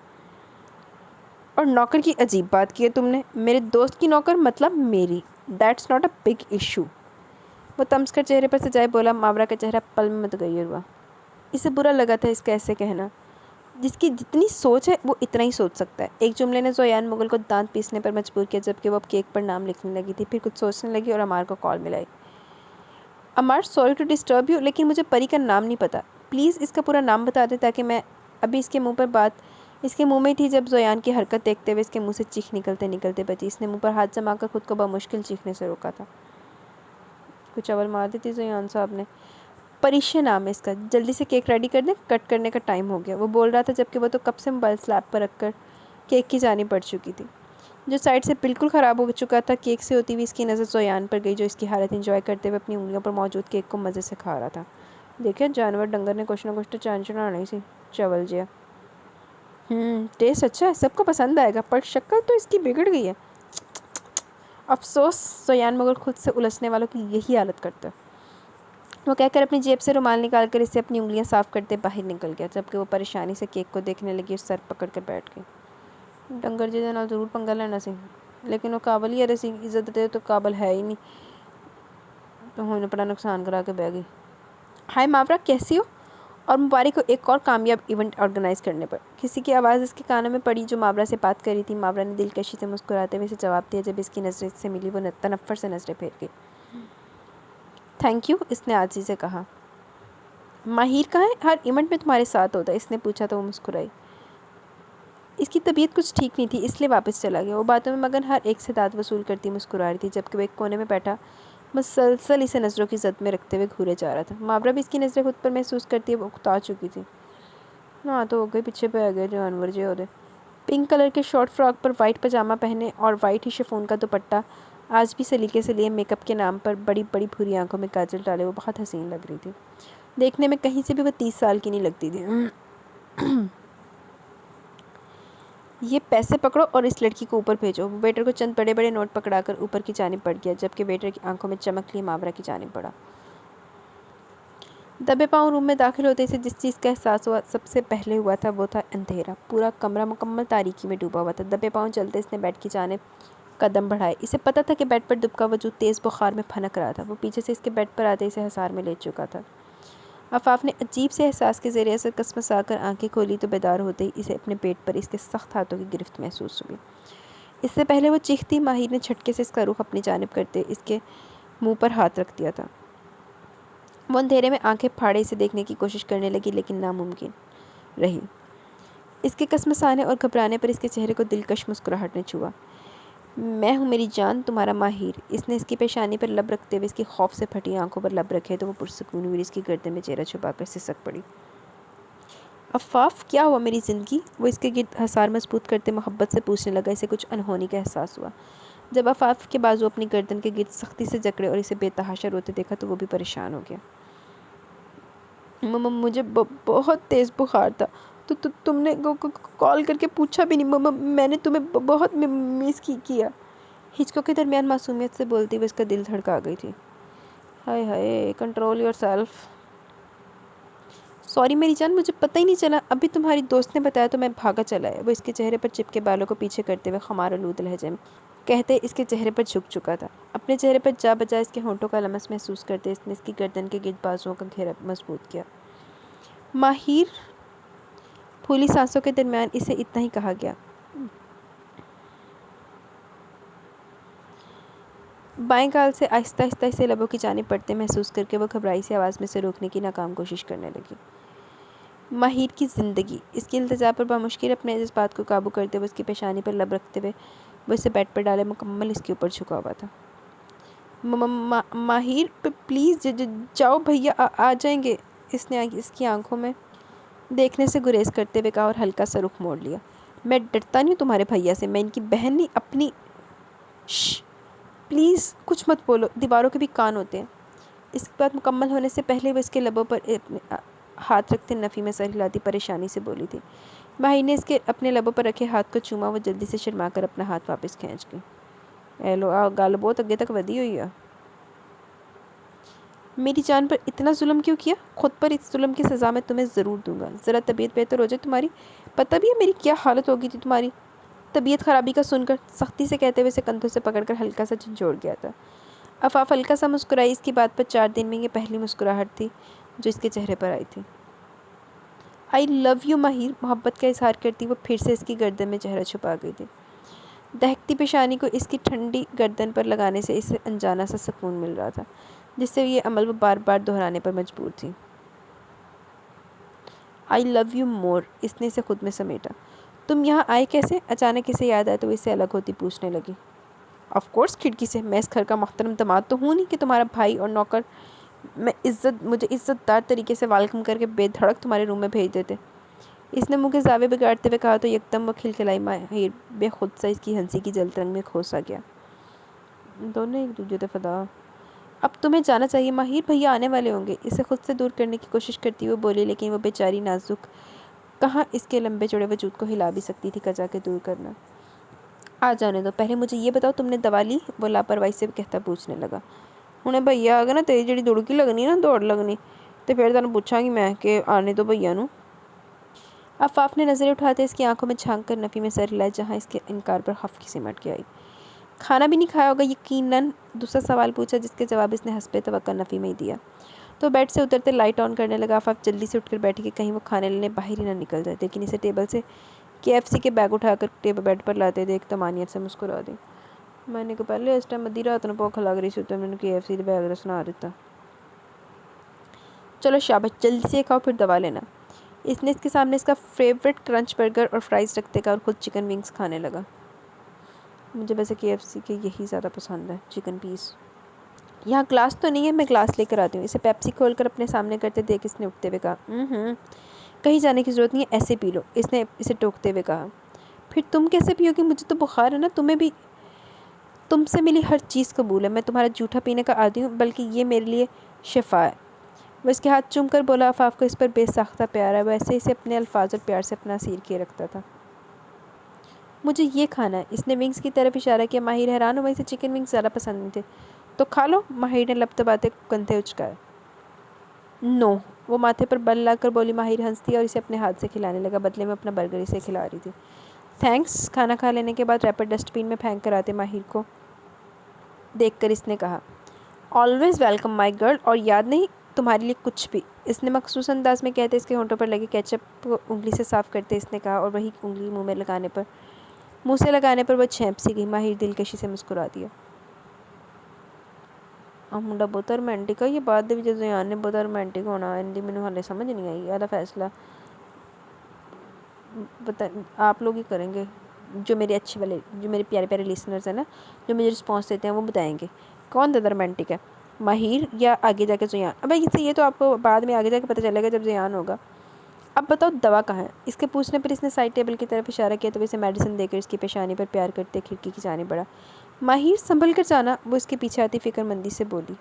और नौकर की अजीब बात की है तुमने। मेरे दोस्त की नौकर मतलब मेरी। That's not a big issue. वो तमस कर चेहरे पर सजाए बोला। मावरा का चेहरा पल में मतगैर हुआ। इसे बुरा लगा था इसका ऐसे कहना। जिसकी जितनी सोच है वो इतना ही सोच सकता है। एक जुमले ने ज़ोयान मुगल को दांत पीसने पर मजबूर किया, जबकि वो अब केक पर नाम लिखने लगी थी। फिर कुछ सोचने लगी और अमार को कॉल मिलाई। अमार, सॉरी टू डिस्टर्ब यू, लेकिन मुझे परी का नाम नहीं पता। प्लीज़ इसका पूरा नाम बता दे ताकि मैं अभी इसके मुंह पर बात इसके मुंह में थी जब ज़ोयान की हरकत देखते हुए इसके मुंह से चीख निकलते निकलते बची। इसने मुंह पर हाथ जमाकर खुद को बमुश्किल चीखने से रोका था। कुछ अवल मार दी थी ज़ोयान साहब ने। परिशे नाम है इसका। जल्दी से केक रेडी कर दें, कट करने का टाइम हो गया। वो बोल रहा था जबकि वो तो कब से मोबाइल स्लैब पर रखकर केक की जानी पड़ चुकी थी, जो साइड से बिल्कुल ख़राब हो चुका था। केक से होती हुई इसकी नज़र ज़ोयान पर गई, जो इसकी हालत एंजॉय करते हुए अपनी उंगलियों पर मौजूद केक को मज़े से खा रहा था। देखिए, जानवर डंगर ने कुछ ना कुछ तो जान चढ़ानी सी। चवल जिया। टेस्ट अच्छा है, सबको पसंद आएगा, पर शक्ल तो इसकी बिगड़ गई है। अफसोस, ज़ोयान मुगल खुद से उलझने वालों की यही हालत करता है। वो कहकर अपनी जेब से रुमाल निकालकर इसे अपनी उंगलियां साफ़ करते बाहर निकल गया, जबकि वो परेशानी से केक को देखने लगी और सर पकड़ कर बैठ गई। डंगर जी नाल ज़रूर पंगा लेना सी, लेकिन वो काबल ही सी इज्जत दे तो काबल है ही नहीं, तो हुन अपना नुकसान करा के बह गई। हाय मावरा, कैसी हो? और मुबारक हो एक और कामयाब इवेंट ऑर्गेनाइज करने पर। किसी की आवाज़ इसके कानों में पड़ी जो मावरा से बात कर रही थी। मावरा ने दिलकशी से मुस्कुराते हुए इसे जवाब दिया। जब इसकी नज़रें इससे मिली, वो तनफ्फर से नज़रें फेर गई। थैंक यू, इसने आजी से कहा। माहिर कहाँ है? हर इवेंट में तुम्हारे साथ होता है, इसने पूछा तो वो मुस्कुराई। इसकी तबीयत कुछ ठीक नहीं थी, इसलिए वापस चला गया। वो बातों में मगन हर एक से दाद वसूल करती मुस्कुरा रही थी, जबकि वो एक कोने में बैठा मुसलसल इसे नज़रों की जद में रखते हुए घूरे जा रहा था। मावरा भी इसकी नज़रें खुद पर महसूस करती है उकता चुकी थी। ना तो हो गए, पीछे पे आ गए जानवर जे हो। पिंक कलर के शॉर्ट फ्रॉक पर वाइट पजामा पहने और वाइट ही शिफॉन का दुपट्टा आज भी सलीके से लिए मेकअप के नाम पर बड़ी बड़ी भूरी आंखों में काजल डाले वो बहुत हसीन लग रही थी। देखने में कहीं से भी वो 30 साल की नहीं लगती थी। ये पैसे पकड़ो और इस लड़की को ऊपर भेजो। वो वेटर को चंद बड़े बड़े नोट पकड़ाकर ऊपर की जानिब बढ़ गया, जबकि वेटर की आंखों में चमक लिए मावरा की जानिब बढ़ा। दबे पाँव रूम में दाखिल होते से जिस चीज़ का एहसास हुआ सबसे पहले हुआ था वो था अंधेरा। पूरा कमरा मुकम्मल तारीकी में डूबा हुआ था। दबे पाँव चलते इसने बेड की जानिब कदम बढ़ाए। इसे पता था कि बेड पर दुबका वजूद तेज़ बुखार में फनक रहा था। वो पीछे से इसके बेड पर आते इसे हसार में ले चुका था। आफाफ ने अजीब से एहसास के ज़रिए से कसमसा कर आंखें खोली तो बेदार होते ही इसे अपने पेट पर इसके सख्त हाथों की गिरफ्त महसूस हुई। इससे पहले वो चीखती, माहिर ने झटके से इसका रुख अपनी जानिब करते इसके मुंह पर हाथ रख दिया था। वो अंधेरे में आंखें फाड़े इसे देखने की कोशिश करने लगी, लेकिन नामुमकिन रही। इसके कसमसाने और घबराने पर इसके चेहरे को दिलकश मुस्कुराहट ने छुआ। मैं हूँ मेरी जान, तुम्हारा माहिर। इसने इसकी पेशानी पर लब रखते हुए इसकी खौफ से फटी आंखों पर लब रखे तो वो पुरसकून हुई, इसकी गर्दन में चेहरा छुपाकर सिसक पड़ी। अफ़ाफ़, क्या हुआ मेरी ज़िंदगी? वो इसके गिर्द हसार मजबूत करते मोहब्बत से पूछने लगा। इसे कुछ अनहोनी का एहसास हुआ। जब अफ़ाफ़ के बाजू अपनी गर्दन के गिर्द सख्ती से जकड़े और इसे बेतहाशा रोते देखा तो वो भी परेशान हो गया। मम्मा, मुझे बहुत तेज़ बुखार था, तो तुमने कॉल करके पूछा भी नहीं। मम्मा, मैंने तुम्हें बहुत मिस किया। हिचकों के दरमियान मासूमियत से बोलती हुए इसका दिल धड़का गई थी। हाय हाय, कंट्रोल योर सेल्फ। सॉरी मेरी जान, मुझे पता ही नहीं चला, अभी तुम्हारी दोस्त ने बताया तो मैं भागा चला है। वो इसके चेहरे पर चिपके बालों को पीछे करते हुए खमार आलूद लहजे में कहते इसके चेहरे पर झुक चुका था। अपने चेहरे पर जा बजा इसके होंठों का लमस महसूस करते इसने इसकी गर्दन के गिर्द बाजुओं का घेरा मजबूत किया। माहिर। फूली सांसों के दरमियान इसे इतना ही कहा गया। बाएं गाल से आहिस्ता आहिस्ता इसे लबों की जानिब पड़ते महसूस करके वो घबराई सी आवाज़ में से रोकने की नाकाम कोशिश करने लगी। माहिर की ज़िंदगी। इसकी इल्तिजा पर बामुश्किल अपने जज्बात को काबू करते हुए उसकी पेशानी पर लब रखते हुए वो इसे बेड पर डाले मुकम्मल इसके ऊपर झुका हुआ था। माहिर, प्लीज़ जाओ, भैया आ जाएंगे। इसने इसकी आंखों में देखने से गुरेज करते हुए कहा और हल्का सा रुख मोड़ लिया। मैं डरता नहीं हूँ तुम्हारे भैया से, मैं इनकी बहन नहीं, अपनी। प्लीज़ कुछ मत बोलो, दीवारों के भी कान होते हैं। इसकी बात मुकम्मल होने से पहले वो इसके लबों पर हाथ रखते नफ़ी में सर हिलाती परेशानी से बोली थी। माहिर ने इसके अपने लबों पर रखे हाथ को चूमा। वो जल्दी से शर्मा कर अपना हाथ वापस खींच गई। हेलो, गल बहुत अगे तक वधी हुई है। मेरी जान पर इतना जुल्म क्यों किया? खुद पर इस जुल्म की सज़ा मैं तुम्हें ज़रूर दूंगा। ज़रा तबीयत बेहतर हो जाए तुम्हारी, पता भी है मेरी क्या हालत होगी थी तुम्हारी तबीयत ख़राबी का सुनकर, सख्ती से कहते हुए इसे कंधों से पकड़कर हल्का सा झंझोड़ गया था। अफ़ाफ़ हल्का सा मुस्कुराई। इसकी बात पर 4 दिन में ये पहली मुस्कुराहट थी जो इसके चेहरे पर आई थी। आई लव यू माहिर, मोहब्बत का इजहार करती वो फिर से इसकी गर्दन में चेहरा छुपा गई थी। दहकती पेशानी को इसकी ठंडी गर्दन पर लगाने से इसे अनजाना सा सुकून मिल रहा था, जिससे ये अमल वो बार बार दोहराने पर मजबूर थी। आई लव यू मोर, इसने इसे खुद में समेटा। तुम यहाँ आए कैसे? अचानक इसे याद आया तो वो इससे अलग होती पूछने लगी। ऑफ कोर्स खिड़की से, मैं इस घर का मोहतरम दामाद तो हूँ नहीं कि तुम्हारा भाई और नौकर मुझे इज़्ज़तदार तरीके से वेलकम करके बेधड़क तुम्हारे रूम में भेज देते। इसने मुँह के जावे बिगाड़ते हुए कहा तो यकदम वो खिलखिलाई। माहिर बेखुद सा इसकी हंसी की जलतरंग में खोसा गया। दोनों एक दूसरे से फदा। अब तुम्हें जाना चाहिए माहिर, भैया आने वाले होंगे। इसे खुद से दूर करने की कोशिश करती हुई बोली, लेकिन वो बेचारी नाजुक कहाँ इसके लंबे चौड़े वजूद को हिला भी सकती थी कजा के दूर करना। आ जाने दो, पहले मुझे ये बताओ तुमने दवा ली? वो लापरवाही से कहता पूछने लगा। हुणे भैया आ गए ना, तेरी जी दुड़की लगनी ना, दौड़ लगनी, तो फिर तेन पूछांगी मैं कि आने दो भैया नू। अफ़ाफ़ ने नज़रें उठाते इसकी आंखों में झांक कर नफ़ी में सर हिलाया, जहाँ इसके इनकार पर हफ़ की सिमट के आई। खाना भी नहीं खाया होगा यकीनन? दूसरा सवाल पूछा, जिसके जवाब इसने हस्बे तवक्का नफ़ी में ही दिया। तो बेड से उतरते लाइट ऑन करने लगा। अफ़ाफ़ जल्दी से उठकर बैठी कि कहीं वो खाने लेने बाहर ही ना निकल जाए, लेकिन इसे टेबल से KFC के बैग उठाकर टेबल बेड पर लाते देख तमानियत से मुस्कुरा दी। मैंने को पहले इस टाइम अद्धी रात को भुख लग रही थी तो मैंने KFC के बैग सुना दिता। चलो शाबाश, जल्दी से खाओ फिर दवा लेना। इसने इसके सामने इसका फेवरेट क्रंच बर्गर और फ्राइज़ रखते का और ख़ुद चिकन विंग्स खाने लगा। मुझे वैसे KFC के यही ज़्यादा पसंद है, चिकन पीस। यहाँ ग्लास तो नहीं है, मैं ग्लास लेकर आती हूँ। इसे पेप्सी खोलकर अपने सामने करते देख इसने उठते हुए कहा। कहीं जाने की ज़रूरत नहीं है, ऐसे पी लो, इसने इसे टोकते हुए कहा। फिर तुम कैसे पियोगी? मुझे तो बुखार है ना, तुम्हें भी? तुमसे मिली हर चीज़ कबूल है, मैं तुम्हारा जूठा पीने का आदी हूँ, बल्कि ये मेरे लिए शिफा है। वो इसके हाथ चूम कर बोला। अफ़ाफ़ को इस पर बेसाख्ता प्यार है, वैसे इसे अपने अल्फाज और प्यार से अपना असीर किए रखता था। मुझे ये खाना है। इसने विंग्स की तरफ इशारा किया। माहिर हैरान हुआ, इसे चिकन विंग्स ज़्यादा पसंद नहीं थे। तो खा लो, माहिर ने लब दबाते कंधे उचकाए। नो, वो माथे पर बल लाकर बोली। माहिर हंसती और इसे अपने हाथ से खिलाने लगा, बदले में अपना बर्गर इसे खिला रही थी। थैंक्स। खाना खा लेने के बाद रैपर डस्टबिन में फेंक कर आते माहिर को देखकर इसने कहा, ऑलवेज़ वेलकम माई गर्ल, और याद नहीं तुम्हारे लिए कुछ भी। इसने मखसूस अंदाज में कहते इसके होंठों पर लगे केचप को उंगली से साफ़ करते इसने कहा, और वही उंगली मुँह से लगाने पर वह छेंप सी गई। माहिर दिलकशी से मुस्कुरा दिया। मुंडा बहुत रोमांटिक है। ये बात भी जो ज़यान ने बहुत रोमांटिक होना इनकी मैंने हाले समझ नहीं आई। यह फैसला बता आप लोग ही करेंगे, जो मेरे अच्छे वाले, जो मेरे प्यारे प्यारे लिसनर्स हैं ना, जो मुझे रिस्पॉन्स देते हैं, वो बताएंगे कौन ज़्यादा रोमांटिक है, माहिर या आगे जाके ज़यान। अब इससे ये तो आपको बाद में आगे जाके पता चलेगा जब ज़यान होगा। अब बताओ दवा कहाँ है? इसके पूछने पर इसने साइड टेबल की तरफ इशारा किया तो वैसे मेडिसिन देकर इसकी पेशानी पर प्यार करते खिड़की की जाने बढ़ा। माहिर संभल कर जाना, वो इसके पीछे आती फिक्रमंदी से बोली।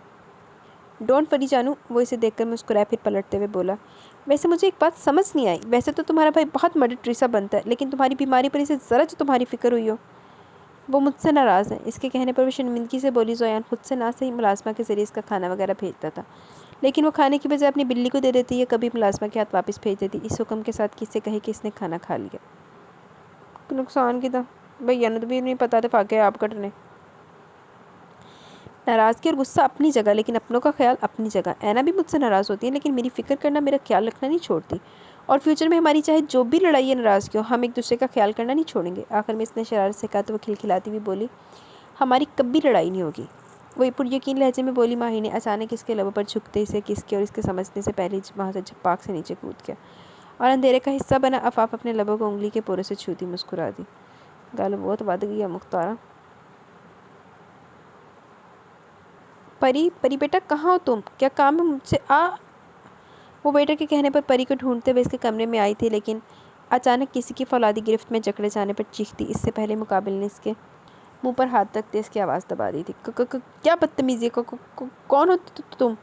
डोंट वरी जानू, वो इसे देखकर मुस्कुराया फिर पलटते हुए बोला। वैसे मुझे एक बात समझ नहीं आई, वैसे तो तुम्हारा भाई बहुत मदर टेरेसा बनता है, लेकिन तुम्हारी बीमारी पर इसे ज़रा जो तुम्हारी फिक्र हुई हो। वो मुझसे नाराज़ है। इसके कहने पर वो शर्मिंदगी से बोली। ज़ोयान खुद से ना सही मुलाजमा के ज़रिए इसका खाना वगैरह भेजता था, लेकिन वो खाने की बजाय अपनी बिल्ली को दे देती है, कभी मुलाजमा के हाथ वापस भेज देती, इस हुक्म के साथ कि इससे कहे कि इसने खाना खा लिया। नुकसान की था भैया ने तो भी नहीं पता था फाके आप कटने। नाराज़गी और गुस्सा अपनी जगह, लेकिन अपनों का ख्याल अपनी जगह। ऐना भी मुझसे नाराज़ होती है, लेकिन मेरी फ़िक्र करना, मेरा ख्याल रखना नहीं छोड़ती, और फ्यूचर में हमारी चाहे जो भी लड़ाई या नाराज़गी हो, हम एक दूसरे का ख्याल करना नहीं छोड़ेंगे। आखिर में इसने शरारत से कहा तो वो खिलखिलाती हुई बोली, हमारी कभी लड़ाई नहीं होगी। वही पुरयकीन लहजे में बोली। माही ने अचानक इसके लबों पर झुकते इसे किसके और इसके समझने से पहले वहाँ से झपाक से नीचे कूद गया और अंधेरे का हिस्सा बना अफाफ अपने लबों को उंगली के पोरे से छूती मुस्कुरा दी। गल बहुत वध गई है मुख्तारा। परी, परी बेटा कहाँ हो तुम? क्या काम है मुझसे? वो बेटे के कहने पर परी को ढूंढते हुए इसके कमरे में आई थी, लेकिन अचानक किसी की फौलादी गिरफ्त में जकड़े जाने पर चीखती। इससे पहले मुकाबिल ने इसके मुंह पर हाथ रखते इसकी आवाज़ दबा दी थी। क्या बदतमीजी है? कौन हो तुम?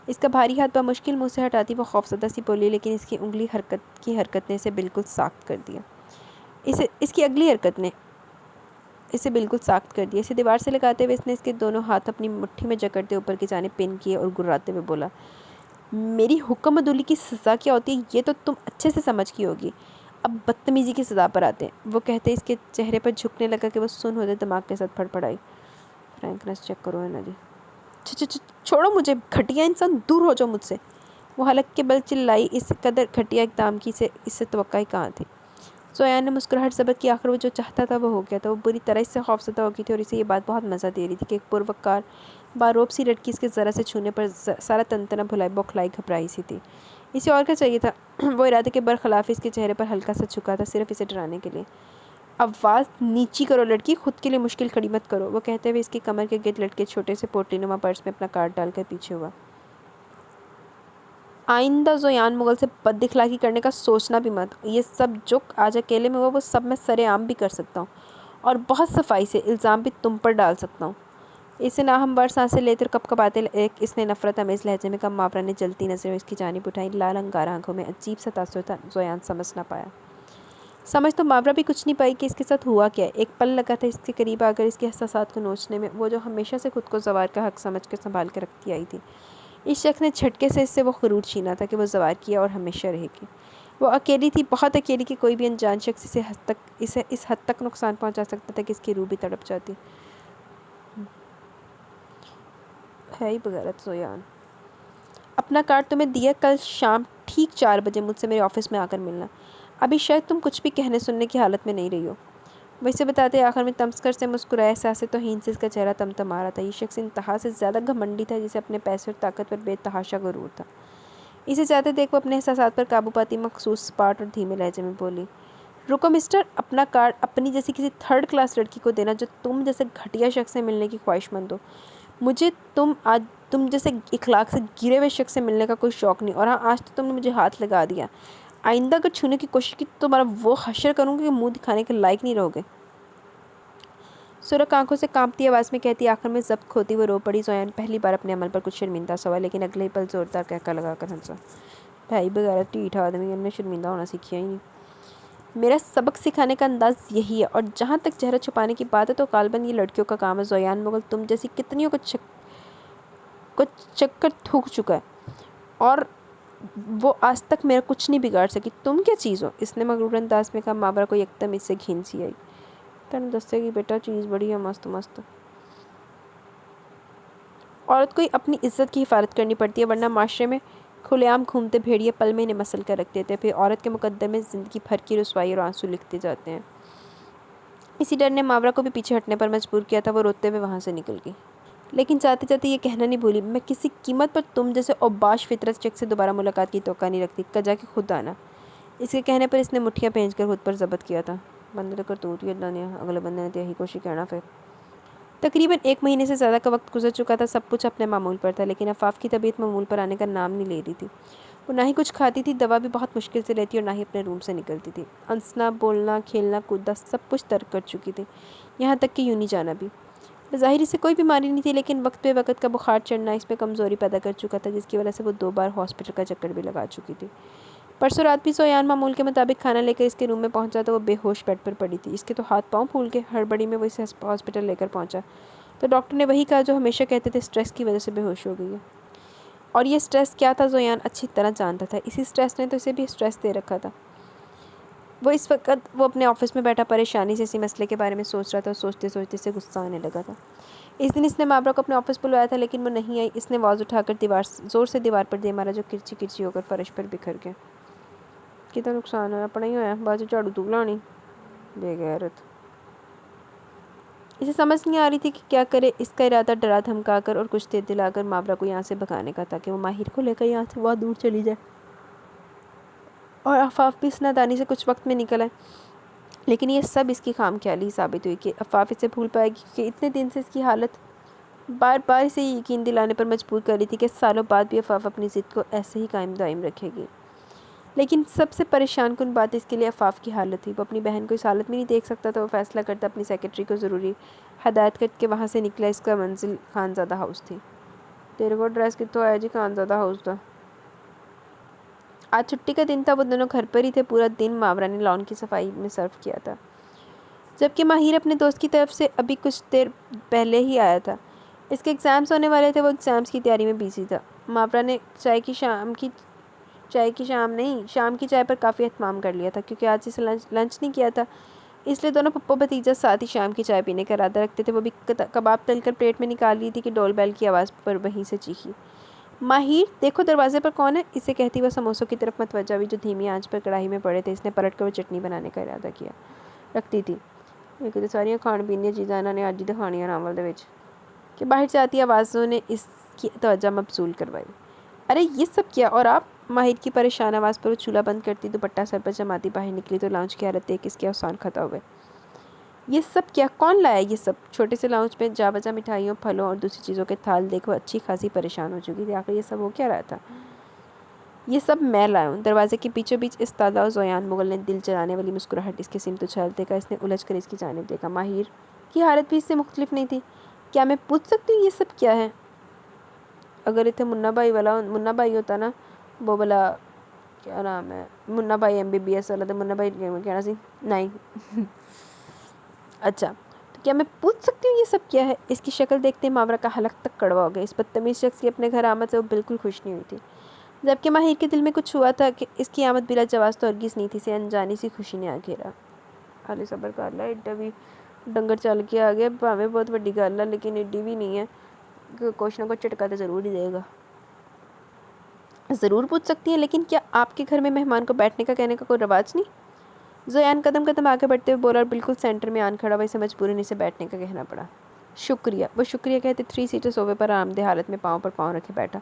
इसका भारी हाथ मुश्किल मुँह से हटाती वो खौफजदा सी बोली, लेकिन इसकी उंगली हरकत ने इसे बिल्कुल साख्त कर दिया। इसकी अगली हरकत ने इसे बिल्कुल साख्त कर दिया। इसे दीवार से लगाते हुए इसने इसके दोनों हाथ अपनी मुट्ठी में जकड़ते ऊपर की जाने पिन किए और गुर्राते हुए बोला, मेरी हुक्मदुली की सज़ा क्या होती है ये तो तुम अच्छे से समझ की होगी। अब बदतमीज़ी की सज़ा पर आते हैं। वो कहते इसके चेहरे पर झुकने लगा कि वो सुन होते दिमाग के साथ फड़फड़ाई। फ्रैंकनेस चेक करो है ना जी। छोड़ो मुझे, घटिया इंसान, दूर हो जाओ मुझसे। वो हलक के बल चिल्लाई। इस कदर घटिया इक़दाम की से इससे तवक्का ही कहाँ थी। ज़ोयान ने मुस्कुराहट ज़बत की। आखिर वो जो चाहता था वो हो गया था। वो बुरी तरह इससे खौफज़दा हो गई थी और इसे ये बात बहुत मज़ा दे रही थी कि एक पुरवकार बारोब सी लड़की इसके ज़रा से छूने पर सारा तनतना भुलाई बौखलाई घबराई सी थी। इसे और क्या चाहिए था? वो इरादे के बरखिलाफ़ इसके चेहरे पर हल्का सा झुका था, सिर्फ इसे डराने के लिए। आवाज़ नीची करो लड़की, खुद के लिए मुश्किल खड़ी मत करो। वो कहते हुए इसकी कमर के गिर्द लटके छोटे से पोटलीनुमा पर्स में अपना कार्ड डालकर पीछे हुआ। आइंदा ज़ोयान मुगल से बददिखलाकी करने का सोचना भी मत। ये सब जो आज अकेले में हुआ वो सब मैं सरेआम भी कर सकता हूँ, और बहुत सफाई से इल्ज़ाम भी तुम पर डाल सकता हूँ। इसे नाहमवार सांसें लेते और कपकपाते एक इसने नफरत अमेज़ लहजे में कहा। मावरा ने जलती नज़रें इसकी जानिब उठाई। लाल अंगार आंखों में अजीब सा तासुर था। ज़ोयान समझ ना पाया। समझ तो मावरा भी कुछ नहीं पाई कि इसके साथ हुआ क्या है। एक पल लगा था इसके करीब आकर इसके एहसासात को नोचने में, वो जो हमेशा से खुद को ज़वार का हक समझ कर संभाल कर रखती आई थी। इस शख्स ने झटके से इससे वो खरूर छीना था कि वो ज़वार किया और हमेशा रहेगी। वो अकेली थी, बहुत अकेली, कि कोई भी अनजान शख्स इसे इस हद तक नुकसान पहुंचा सकता था कि इसकी रूह भी तड़प जाती। है ही बगैरत ज़ोयान। अपना कार्ड तुम्हें दिया, कल शाम ठीक 4 बजे मुझसे मेरे ऑफिस में आकर मिलना। अभी शायद तुम कुछ भी कहने सुनने की हालत में नहीं रही हो। वैसे बताते आखिर में तमस्कर से मुस्कुराया। एहसास तौहीन से इसका चेहरा तमतमा रहा था। ये शख्स इंतहा से ज़्यादा घमंडी था, जिसे अपने पैसे और ताकत पर बेतहाशा गुरूर था। इसे जाते देख वो अपने एहसासात पर काबू पाती मखसूस सपाट और धीमे लहजे में बोली, रुको मिस्टर, अपना कार्ड अपनी जैसी किसी 3rd क्लास लड़की को देना जो तुम जैसे घटिया शख्स से मिलने की ख्वाहिशमंद हो। मुझे तुम जैसे इखलाक से गिरे हुए शख्स से मिलने का कोई शौक़ नहीं। और हाँ, आज तो तुमने मुझे हाथ लगा दिया। आइंदा अगर छूने की कोशिश की तो तुम्हारा वो हशर करूँगी कि मुँह दिखाने के लायक नहीं रहोगे। सुरख आंखों से कांपती आवाज़ में कहती। आखिर में जब्त खोती वो रो पड़ी। ज़ोयान पहली बार अपने अमल पर कुछ शर्मिंदा सा हुआ, लेकिन अगले ही पल ज़ोरदार कहका लगाकर हंसा। भाई बगैर टीठ आदमी, हमने शर्मिंदा होना सीखा ही नहीं। मेरा सबक सिखाने का अंदाज़ यही है, और जहाँ तक चेहरा छुपाने की बात है तो गालबन ये लड़कियों का काम है। ज़ोयान मुगल तुम जैसी कितनियों को चक्कर थूक चुका है, और वो आज तक मेरा कुछ नहीं बिगाड़ सकी। तुम क्या चीज़ हो? इसने मगरूर अंदाज में कहा। मावरा को एकदम इससे घिन सी आई। तेन दसेगी बेटा, चीज़ बड़ी है मस्त मस्त। औरत को अपनी इज्जत की हिफाजत करनी पड़ती है, वरना माशरे में खुलेआम घूमते भेड़िए पल में इन्हें मसल कर रख देते हैं। फिर औरत के मुकद्दर में ज़िंदगी भर की रुसवाई और आंसू लिखते जाते हैं। इसी डर ने मावरा को भी पीछे हटने पर मजबूर किया था। वो रोते हुए वहाँ से निकल गई। लेकिन जाते जाते ये कहना नहीं भूली, मैं किसी कीमत पर तुम जैसे औबाश फितरत शख्स से दोबारा मुलाकात की तौक़ा नहीं रखती, कजा के खुद आना। इसके कहने पर इसने मुठ्ठियाँ भींच कर खुद पर ज़ब्त किया था। बंदे तो करतूत ही अल्लाह ने, अगले बंदे ने तो यही कोशिश कहना। फिर तकरीबन 1 महीने से ज़्यादा का वक्त गुजर चुका था। सब कुछ अपने मामूल पर था, लेकिन आफ़ाफ़ की तबीयत मामूल पर आने का नाम नहीं ले रही थी। वो ना ही कुछ खाती थी, दवा भी बहुत मुश्किल से लेती और ना ही अपने रूम से निकलती थी। हंसना, बोलना, खेलना, कूदना सब कुछ तर्क कर चुकी थी, यहाँ तक कि यूँ जाना भी। ज़ाहिर इसे कोई बीमारी नहीं थी, लेकिन वक्त पे वक्त का बुखार चढ़ना इसमें कमज़ोरी पैदा कर चुका था, जिसकी वजह से वो 2 बार हॉस्पिटल का चक्कर भी लगा चुकी थी। परसों रात भी ज़ोयान मामूल के मुताबिक खाना लेकर इसके रूम में पहुंचा तो वो बेहोश बेड पर पड़ी थी। इसके तो हाथ पाँव फूल के। हड़बड़ी में वो इसे हॉस्पिटल लेकर पहुंचा तो डॉक्टर ने वही कहा जो हमेशा कहते थे, स्ट्रेस की वजह से बेहोश हो गई है। और ये स्ट्रेस क्या था ज़ोयान अच्छी तरह जानता था। इसी स्ट्रेस ने तो इसे भी स्ट्रेस दे रखा था। वो इस वक्त वो अपने ऑफिस में बैठा परेशानी से इसी मसले के बारे में सोच रहा था और सोचते सोचते इसे गुस्सा आने लगा था। इस दिन इसने माबरा को अपने ऑफिस बुलवाया था, लेकिन वो नहीं आई। इसने आवाज़ उठाकर ज़ोर से दीवार पर दे मारा, जो किरची किरची होकर फर्श पर बिखर गया। कितना नुकसान होया, अपना ही होया, बाजू झाड़ू तू लानी बेगैरत। इसे समझ नहीं आ रही थी कि क्या करे। इसका इरादा डरा धमकाकर और कुछ देर दिलाकर माबरा को यहाँ से भगाने का, ताकि वो माहिर को लेकर यहाँ से बहुत दूर चली जाए और आफ़ाफ़ भी इस नादानी से कुछ वक्त में निकल आए। लेकिन ये सब इसकी खामख्याली साबित हुई कि आफ़ाफ़ इसे भूल पाएगी, कि इतने दिन से इसकी हालत बार बार इसे यकीन दिलाने पर मजबूर कर रही थी कि सालों बाद भी आफ़ाफ़ अपनी ज़िद को ऐसे ही कायम दायम रखेगी। लेकिन सबसे परेशान कुन बात इसके लिए आफ़ाफ़ की हालत थी। वो अपनी बहन को इस हालत में नहीं देख सकता था। वो फैसला करता अपनी सेक्रेटरी को ज़रूरी हदायत करके वहाँ से निकला। इसका मंजिल खानज़ादा हाउस थी। तेरे को ड्रेस कितों आया जी? खानज़ादा हाउस था। आज छुट्टी का दिन था। वो दोनों घर पर ही थे। पूरा दिन मावरा ने लॉन की सफाई में सर्व किया था, जबकि माहिर अपने दोस्त की तरफ से अभी कुछ देर पहले ही आया था। इसके एग्ज़ाम्स होने वाले थे। वो एग्ज़ाम्स की तैयारी में बिजी था। मावरा ने शाम की चाय पर काफ़ी एहतमाम कर लिया था, क्योंकि आज इसे लंच नहीं किया था। इसलिए दोनों पप्पो भतीजा साथ ही शाम की चाय पीने का इरादा रखते थे। वो भी कबाब तलकर प्लेट में निकाल रही थी कि डोल बैल की आवाज़ पर वहीं से चीखी, माहिर देखो दरवाजे पर कौन है। इसे कहती वह समोसों की तरफ मतवज्जा हुई, जो धीमी आंच पर कढ़ाई में पड़े थे। इसने पलट कर वो चटनी बनाने का इरादा किया रखती थी। एक सारियाँ खाण पीन दी चीज़ां इन्होंने अज ही दिखाणियां नावल दे विच, कि बाहर से आती आवाज़ों ने इसकी तवज्जो मबसूल करवाई। अरे ये सब क्या? और आप? माहिर की परेशान आवाज़ पर वो चूल्हा बंद करती, दुपट्टा सर पर जमाती बाहर निकली तो लाउंज की हालत देख इसके अवसान खता हुए। ये सब क्या? कौन लाया ये सब? छोटे से लाउंज में जा बजा मिठाइयों, फलों और दूसरी चीज़ों के थाल देख वो अच्छी खासी परेशान हो चुकी थी। आखिर ये सब हो क्या रहा था? ये सब मैं लाया हूँ। दरवाजे के बीचों बीच इस्तादा और ज़ोयान मुगल ने दिल जलाने वाली मुस्कुराहट इसके सिमत उछालते का इसने उलझ कर इसकी जानिब देखा। माहिर की हालत भी इससे मुख्तलिफ नहीं थी। क्या मैं पूछ सकती हूँ ये सब क्या है? अगर इतने मुन्ना भाई होता ना, वो वाला क्या नाम है, मुन्ना भाई MBBS वाला, तो मुन्ना भाई कहना सी नहीं। अच्छा, तो क्या मैं पूछ सकती हूँ ये सब क्या है? इसकी शक्ल देखते मावरा का हलक तक कड़वा हो गया। इस बदतमीज़ शख्स की अपने घर आमद से वो बिल्कुल खुश नहीं हुई थी, जबकि माहिर के दिल में कुछ हुआ था कि इसकी आमद बिला जवाज़ तो हरगिज़ नहीं थी। इसे अनजानी सी खुशी ने आ घेरा। हाले सबर कर ला, एड्डा भी डंगर चल के आ गया, भावें बहुत वड्डी गल है, लेकिन एड्डी भी नहीं है कि कुछ ना कुछ झटका तो ज़रूर ही देगा। ज़रूर पूछ सकती हैं, लेकिन क्या आपके घर में मेहमान को बैठने का कहने का कोई रवाज नहीं? ज़ोयान कदम कदम आगे बढ़ते हुए बोला और बिल्कुल सेंटर में आन खड़ा। वैसे मजबूरन इसे बैठने का कहना पड़ा। शुक्रिया। वो शुक्रिया कहते 3 सीटर सोफे पर आरामदेह हालत में पाँव पर पाँव रखे बैठा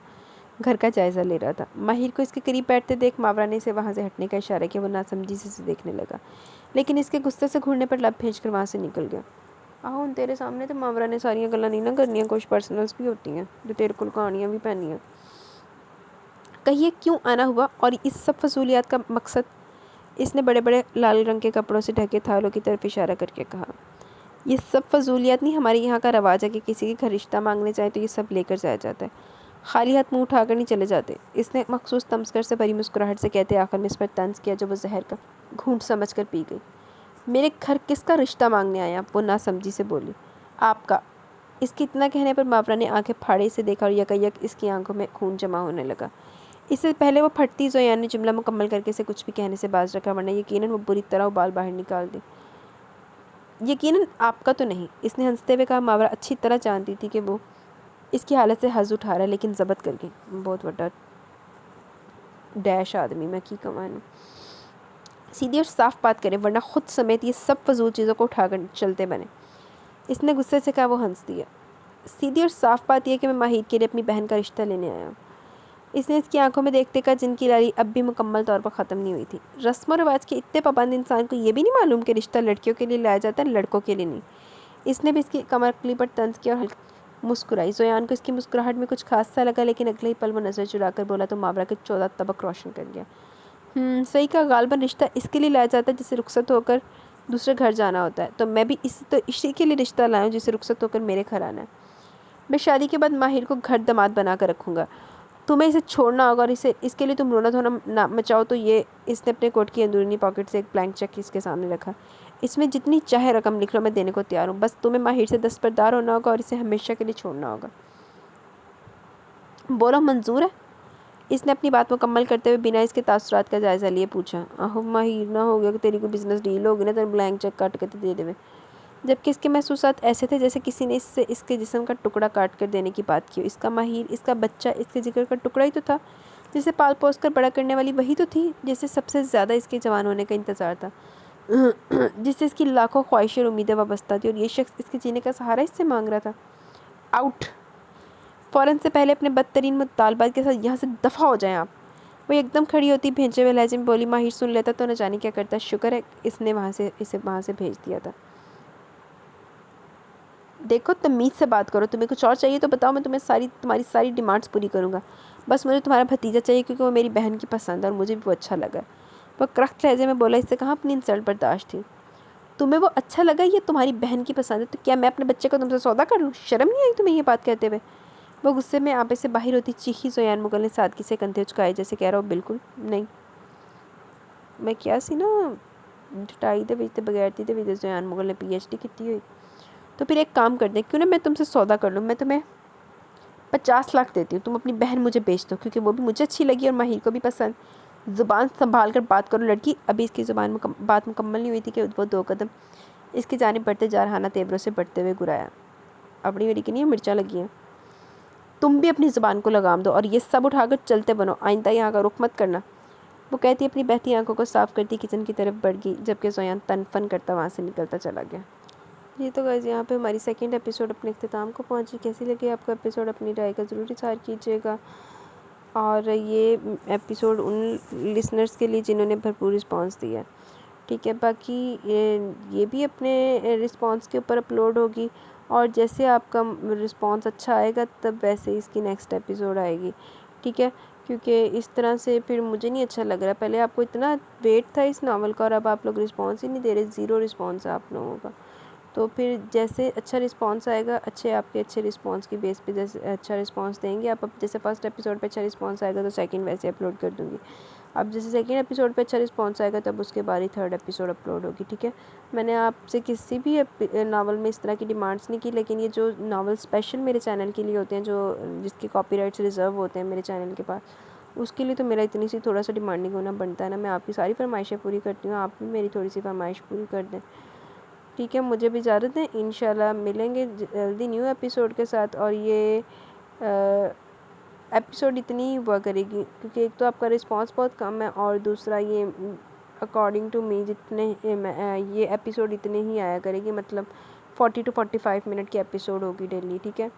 घर का जायज़ा ले रहा था। माहिर को इसके करीब बैठते देख मावरा ने इसे वहाँ से हटने का इशारा किया। वो नासमझी से इसे देखने लगा, लेकिन इसके गुस्से से घूरने पर लब भेज कर वहाँ से निकल गया। आहो हुण तेरे सामने तो मावरा ने सारियां गल्लां नहीं ना करनियां, कुछ पर्सनल्स भी होती हैं जो तेरे को कहानियाँ भी पैनियां। कहिए क्यों आना हुआ और इस सब फजूलियात का मकसद? इसने बड़े बड़े लाल रंग के कपड़ों से ढके थालों की तरफ इशारा करके कहा। ये सब फजूलियात नहीं, हमारे यहाँ का रवाज है कि किसी के घर रिश्ता मांगने जाए तो ये सब लेकर जाया जाता है, खाली हाथ मुंह उठाकर नहीं चले जाते। इसने मखसूस तमस्कर से भरी मुस्कुराहट से कहते आखिर में इस पर तंज किया, जो वो जहर का घूंट समझकर पी गई। मेरे घर किसका रिश्ता मांगने आया? वो नासमझी से बोली। आपका। इसके इतना कहने पर मावरा ने आंखें फाड़े से देखा और यकायक इसकी आंखों में खून जमा होने लगा। इससे पहले वो फटती ज़ोयान ने जुमला मुकम्मल करके इसे कुछ भी कहने से बाज रखा, वरना यकीनन वो बुरी तरह उबाल बाहर निकाल दे। यकीनन आपका तो नहीं, इसने हंसते हुए कहा। मावरा अच्छी तरह जानती थी कि वो इसकी हालत से हज़ उठा रहा है, लेकिन ज़बत कर गई। बहुत बड़ा डैश आदमी, मैं की कमानी। सीधी और साफ बात करें, वरना खुद समेत ये सब फजूल चीज़ों को उठाकर चलते बने। इसने गुस्से से कहा। वो हंस दिया। सीधी और साफ बात यह कि मैं माहिर के लिए अपनी बहन का रिश्ता लेने आया हूँ। इसने इसकी आंखों में देखते का जिनकी लाली अब भी मुकम्मल तौर पर ख़त्म नहीं हुई थी। रस्म और रिवाज के इतने पाबंद इंसान को ये भी नहीं मालूम कि रिश्ता लड़कियों के लिए लाया जाता है, लड़कों के लिए नहीं। इसने भी इसकी कमरकली पर तंज किया और हल्की मुस्कुराई। जोयान को इसकी मुस्कुराहट में कुछ खास सा लगा, लेकिन अगले ही पल वो नज़र चुराकर बोला तो मुहावरा के 14 तबक रोशन कर गया। सही कहा, गालबन रिश्ता इसके लिए लाया जाता है जिसे रुखसत होकर दूसरे घर जाना होता है। तो मैं भी इसी के लिए रिश्ता लाया हूँ जिसे रुखसत होकर मेरे घर आना है। मैं शादी के बाद माहिर को घर दामाद बना कर रखूँगा। तुम्हें इसे छोड़ना होगा और इसके लिए तुम रोना धोना ना मचाओ। तो ये इसने अपने कोट की अंदरूनी पॉकेट से एक ब्लैंक चेक इसके सामने रखा। इसमें जितनी चाहे रकम लिख लो, मैं देने को तैयार हूँ। बस तुम्हें माहिर से दस्तबरदार होना होगा और इसे हमेशा के लिए छोड़ना होगा। बोलो, मंजूर है? इसने अपनी बात मुकम्मल करते हुए बिना इसके तासुरात का जायज़ा लिए पूछा। आहो माहिर, ना हो गया कि तेरी कोई बिजनेस डील होगी ना, तेरे ब्लैंक चेक काट के तो दे देवे। जबकि इसके महसूसात ऐसे थे जैसे किसी ने इससे इसके जिस्म का टुकड़ा काट कर देने की बात की हो। इसका माहिर, इसका बच्चा, इसके जिगर का टुकड़ा ही तो था। जिसे पाल पोस कर बड़ा करने वाली वही तो थी जिसे सबसे ज़्यादा इसके जवान होने का इंतज़ार था। जिससे इसकी लाखों ख्वाहिशें और उम्मीदें वाबस्ता थी, और ये शख्स इसके जीने का सहारा इससे मांग रहा था। आउट! फ़ौरन से पहले अपने बदतरीन मुतालबात के साथ यहाँ से दफ़ा हो जाएं आप। वो एकदम खड़ी होती, भेजे हुए लहजे में बोली। माहिर सुन लेता तो न जाने क्या करता। शुक्र है इसे वहाँ से भेज दिया था। देखो, तमीज़ से बात करो। तुम्हें कुछ और चाहिए तो बताओ, मैं तुम्हारी सारी डिमांड्स पूरी करूँगा। बस मुझे तुम्हारा भतीजा चाहिए, क्योंकि वो मेरी बहन की पसंद है और मुझे भी वो अच्छा लगा। वो करख्त लहजे में बोला। इससे कहाँ अपनी इंसल्ट बर्दाश्त थी। तुम्हें वो अच्छा लगा, ये तुम्हारी बहन की पसंद है, तो क्या मैं अपने बच्चे को तुमसे सौदा कर लूँ? शर्म नहीं आई तुम्हें ये बात कहते हुए? वो गुस्से में आपे से बाहर होती चीखी। जोयान मुगल ने सादगी से कंधे उचकाए, जैसे कह रहा हो बिल्कुल नहीं। मैं क्या सी ना डटाई दे विच बगैरती दे विच जोयान मुगल ने PhD की हुई। तो फिर एक काम कर दें, क्यों ना मैं तुमसे सौदा कर लूँ। मैं तुम्हें 50 लाख देती हूँ, तुम अपनी बहन मुझे बेच दो, क्योंकि वो भी मुझे अच्छी लगी और माहिर को भी पसंद। ज़ुबान संभाल कर बात करो लड़की। अभी इसकी बात मुकम्मल नहीं हुई थी कि वो 2 कदम इसकी जानिब बढ़ते जारहाना तेवरों से बढ़ते हुए गुराया। अपनी मेरी की नहीं मिर्चा लगी हैं। तुम भी अपनी ज़ुबान को लगाम दो और ये सब उठाकर चलते बनो। आइंदा यहाँ का रुख मत करना। वो कहती अपनी बहती आंखों को साफ करती किचन की तरफ बढ़ गई, जबकि जोयान तनफन करता वहाँ से निकलता चला गया। जी तो गाइस, यहाँ पे हमारी सेकंड एपिसोड अपने अख्ताम को पहुँची। कैसी लगी आपको एपिसोड? अपनी राय का ज़रूर इज़हार कीजिएगा। और ये एपिसोड उन लिसनर्स के लिए जिन्होंने भरपूर रिस्पांस दिया, ठीक है। बाकी ये भी अपने रिस्पांस के ऊपर अपलोड होगी, और जैसे आपका रिस्पांस अच्छा आएगा तब वैसे इसकी नेक्स्ट एपिसोड आएगी, ठीक है। क्योंकि इस तरह से फिर मुझे नहीं अच्छा लग रहा। पहले आपको इतना वेट था इस नावल का और अब आप लोग रिस्पांस ही नहीं दे रहे। ज़ीरो रिस्पांस है आप लोगों का। तो फिर जैसे अच्छा रिस्पांस आएगा, अच्छे रिस्पांस की बेस पे जैसे अच्छा रिस्पांस देंगे आप, अब जैसे फर्स्ट एपिसोड पे अच्छा रिस्पांस आएगा तो सेकंड वैसे अपलोड कर दूँगी। अब जैसे सेकंड एपिसोड पे अच्छा रिस्पांस आएगा तब उसके बाद ही थर्ड एपिसोड अपलोड होगी, ठीक है। मैंने आपसे किसी भी नावल में इस तरह की डिमांड्स नहीं की, लेकिन ये जो नावल स्पेशल मेरे चैनल के लिए होते हैं, जो जिसके कॉपीराइट्स रिजर्व होते हैं मेरे चैनल के पास, उसके लिए तो मेरा इतनी सी थोड़ा सा डिमांडिंग होना बनता है ना। मैं आपकी सारी फरमाइशें पूरी करती हूँ, आप भी मेरी थोड़ी सी फरमाइश पूरी कर दें, ठीक है। मुझे भी इजाज़त दें। इंशाल्लाह मिलेंगे जल्दी न्यू एपिसोड के साथ। और ये एपिसोड इतनी ही हुआ करेगी क्योंकि एक तो आपका रिस्पांस बहुत कम है, और दूसरा ये अकॉर्डिंग टू मी जितने ये एपिसोड इतने ही आया करेगी, मतलब 40 to 45 मिनट की एपिसोड होगी डेली, ठीक है।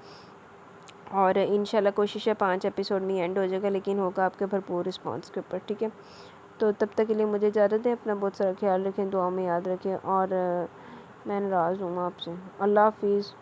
और इंशाल्लाह कोशिश है 5 एपिसोड में एंड हो जाएगा, लेकिन होगा आपके भरपूर रिस्पांस के ऊपर, ठीक है। तो तब तक के लिए मुझे इजाज़त दें। अपना बहुत सारा ख्याल रखें, दुआ में याद रखें, और मैं नाराज़ हूँ आपसे। अल्लाह हाफिज़।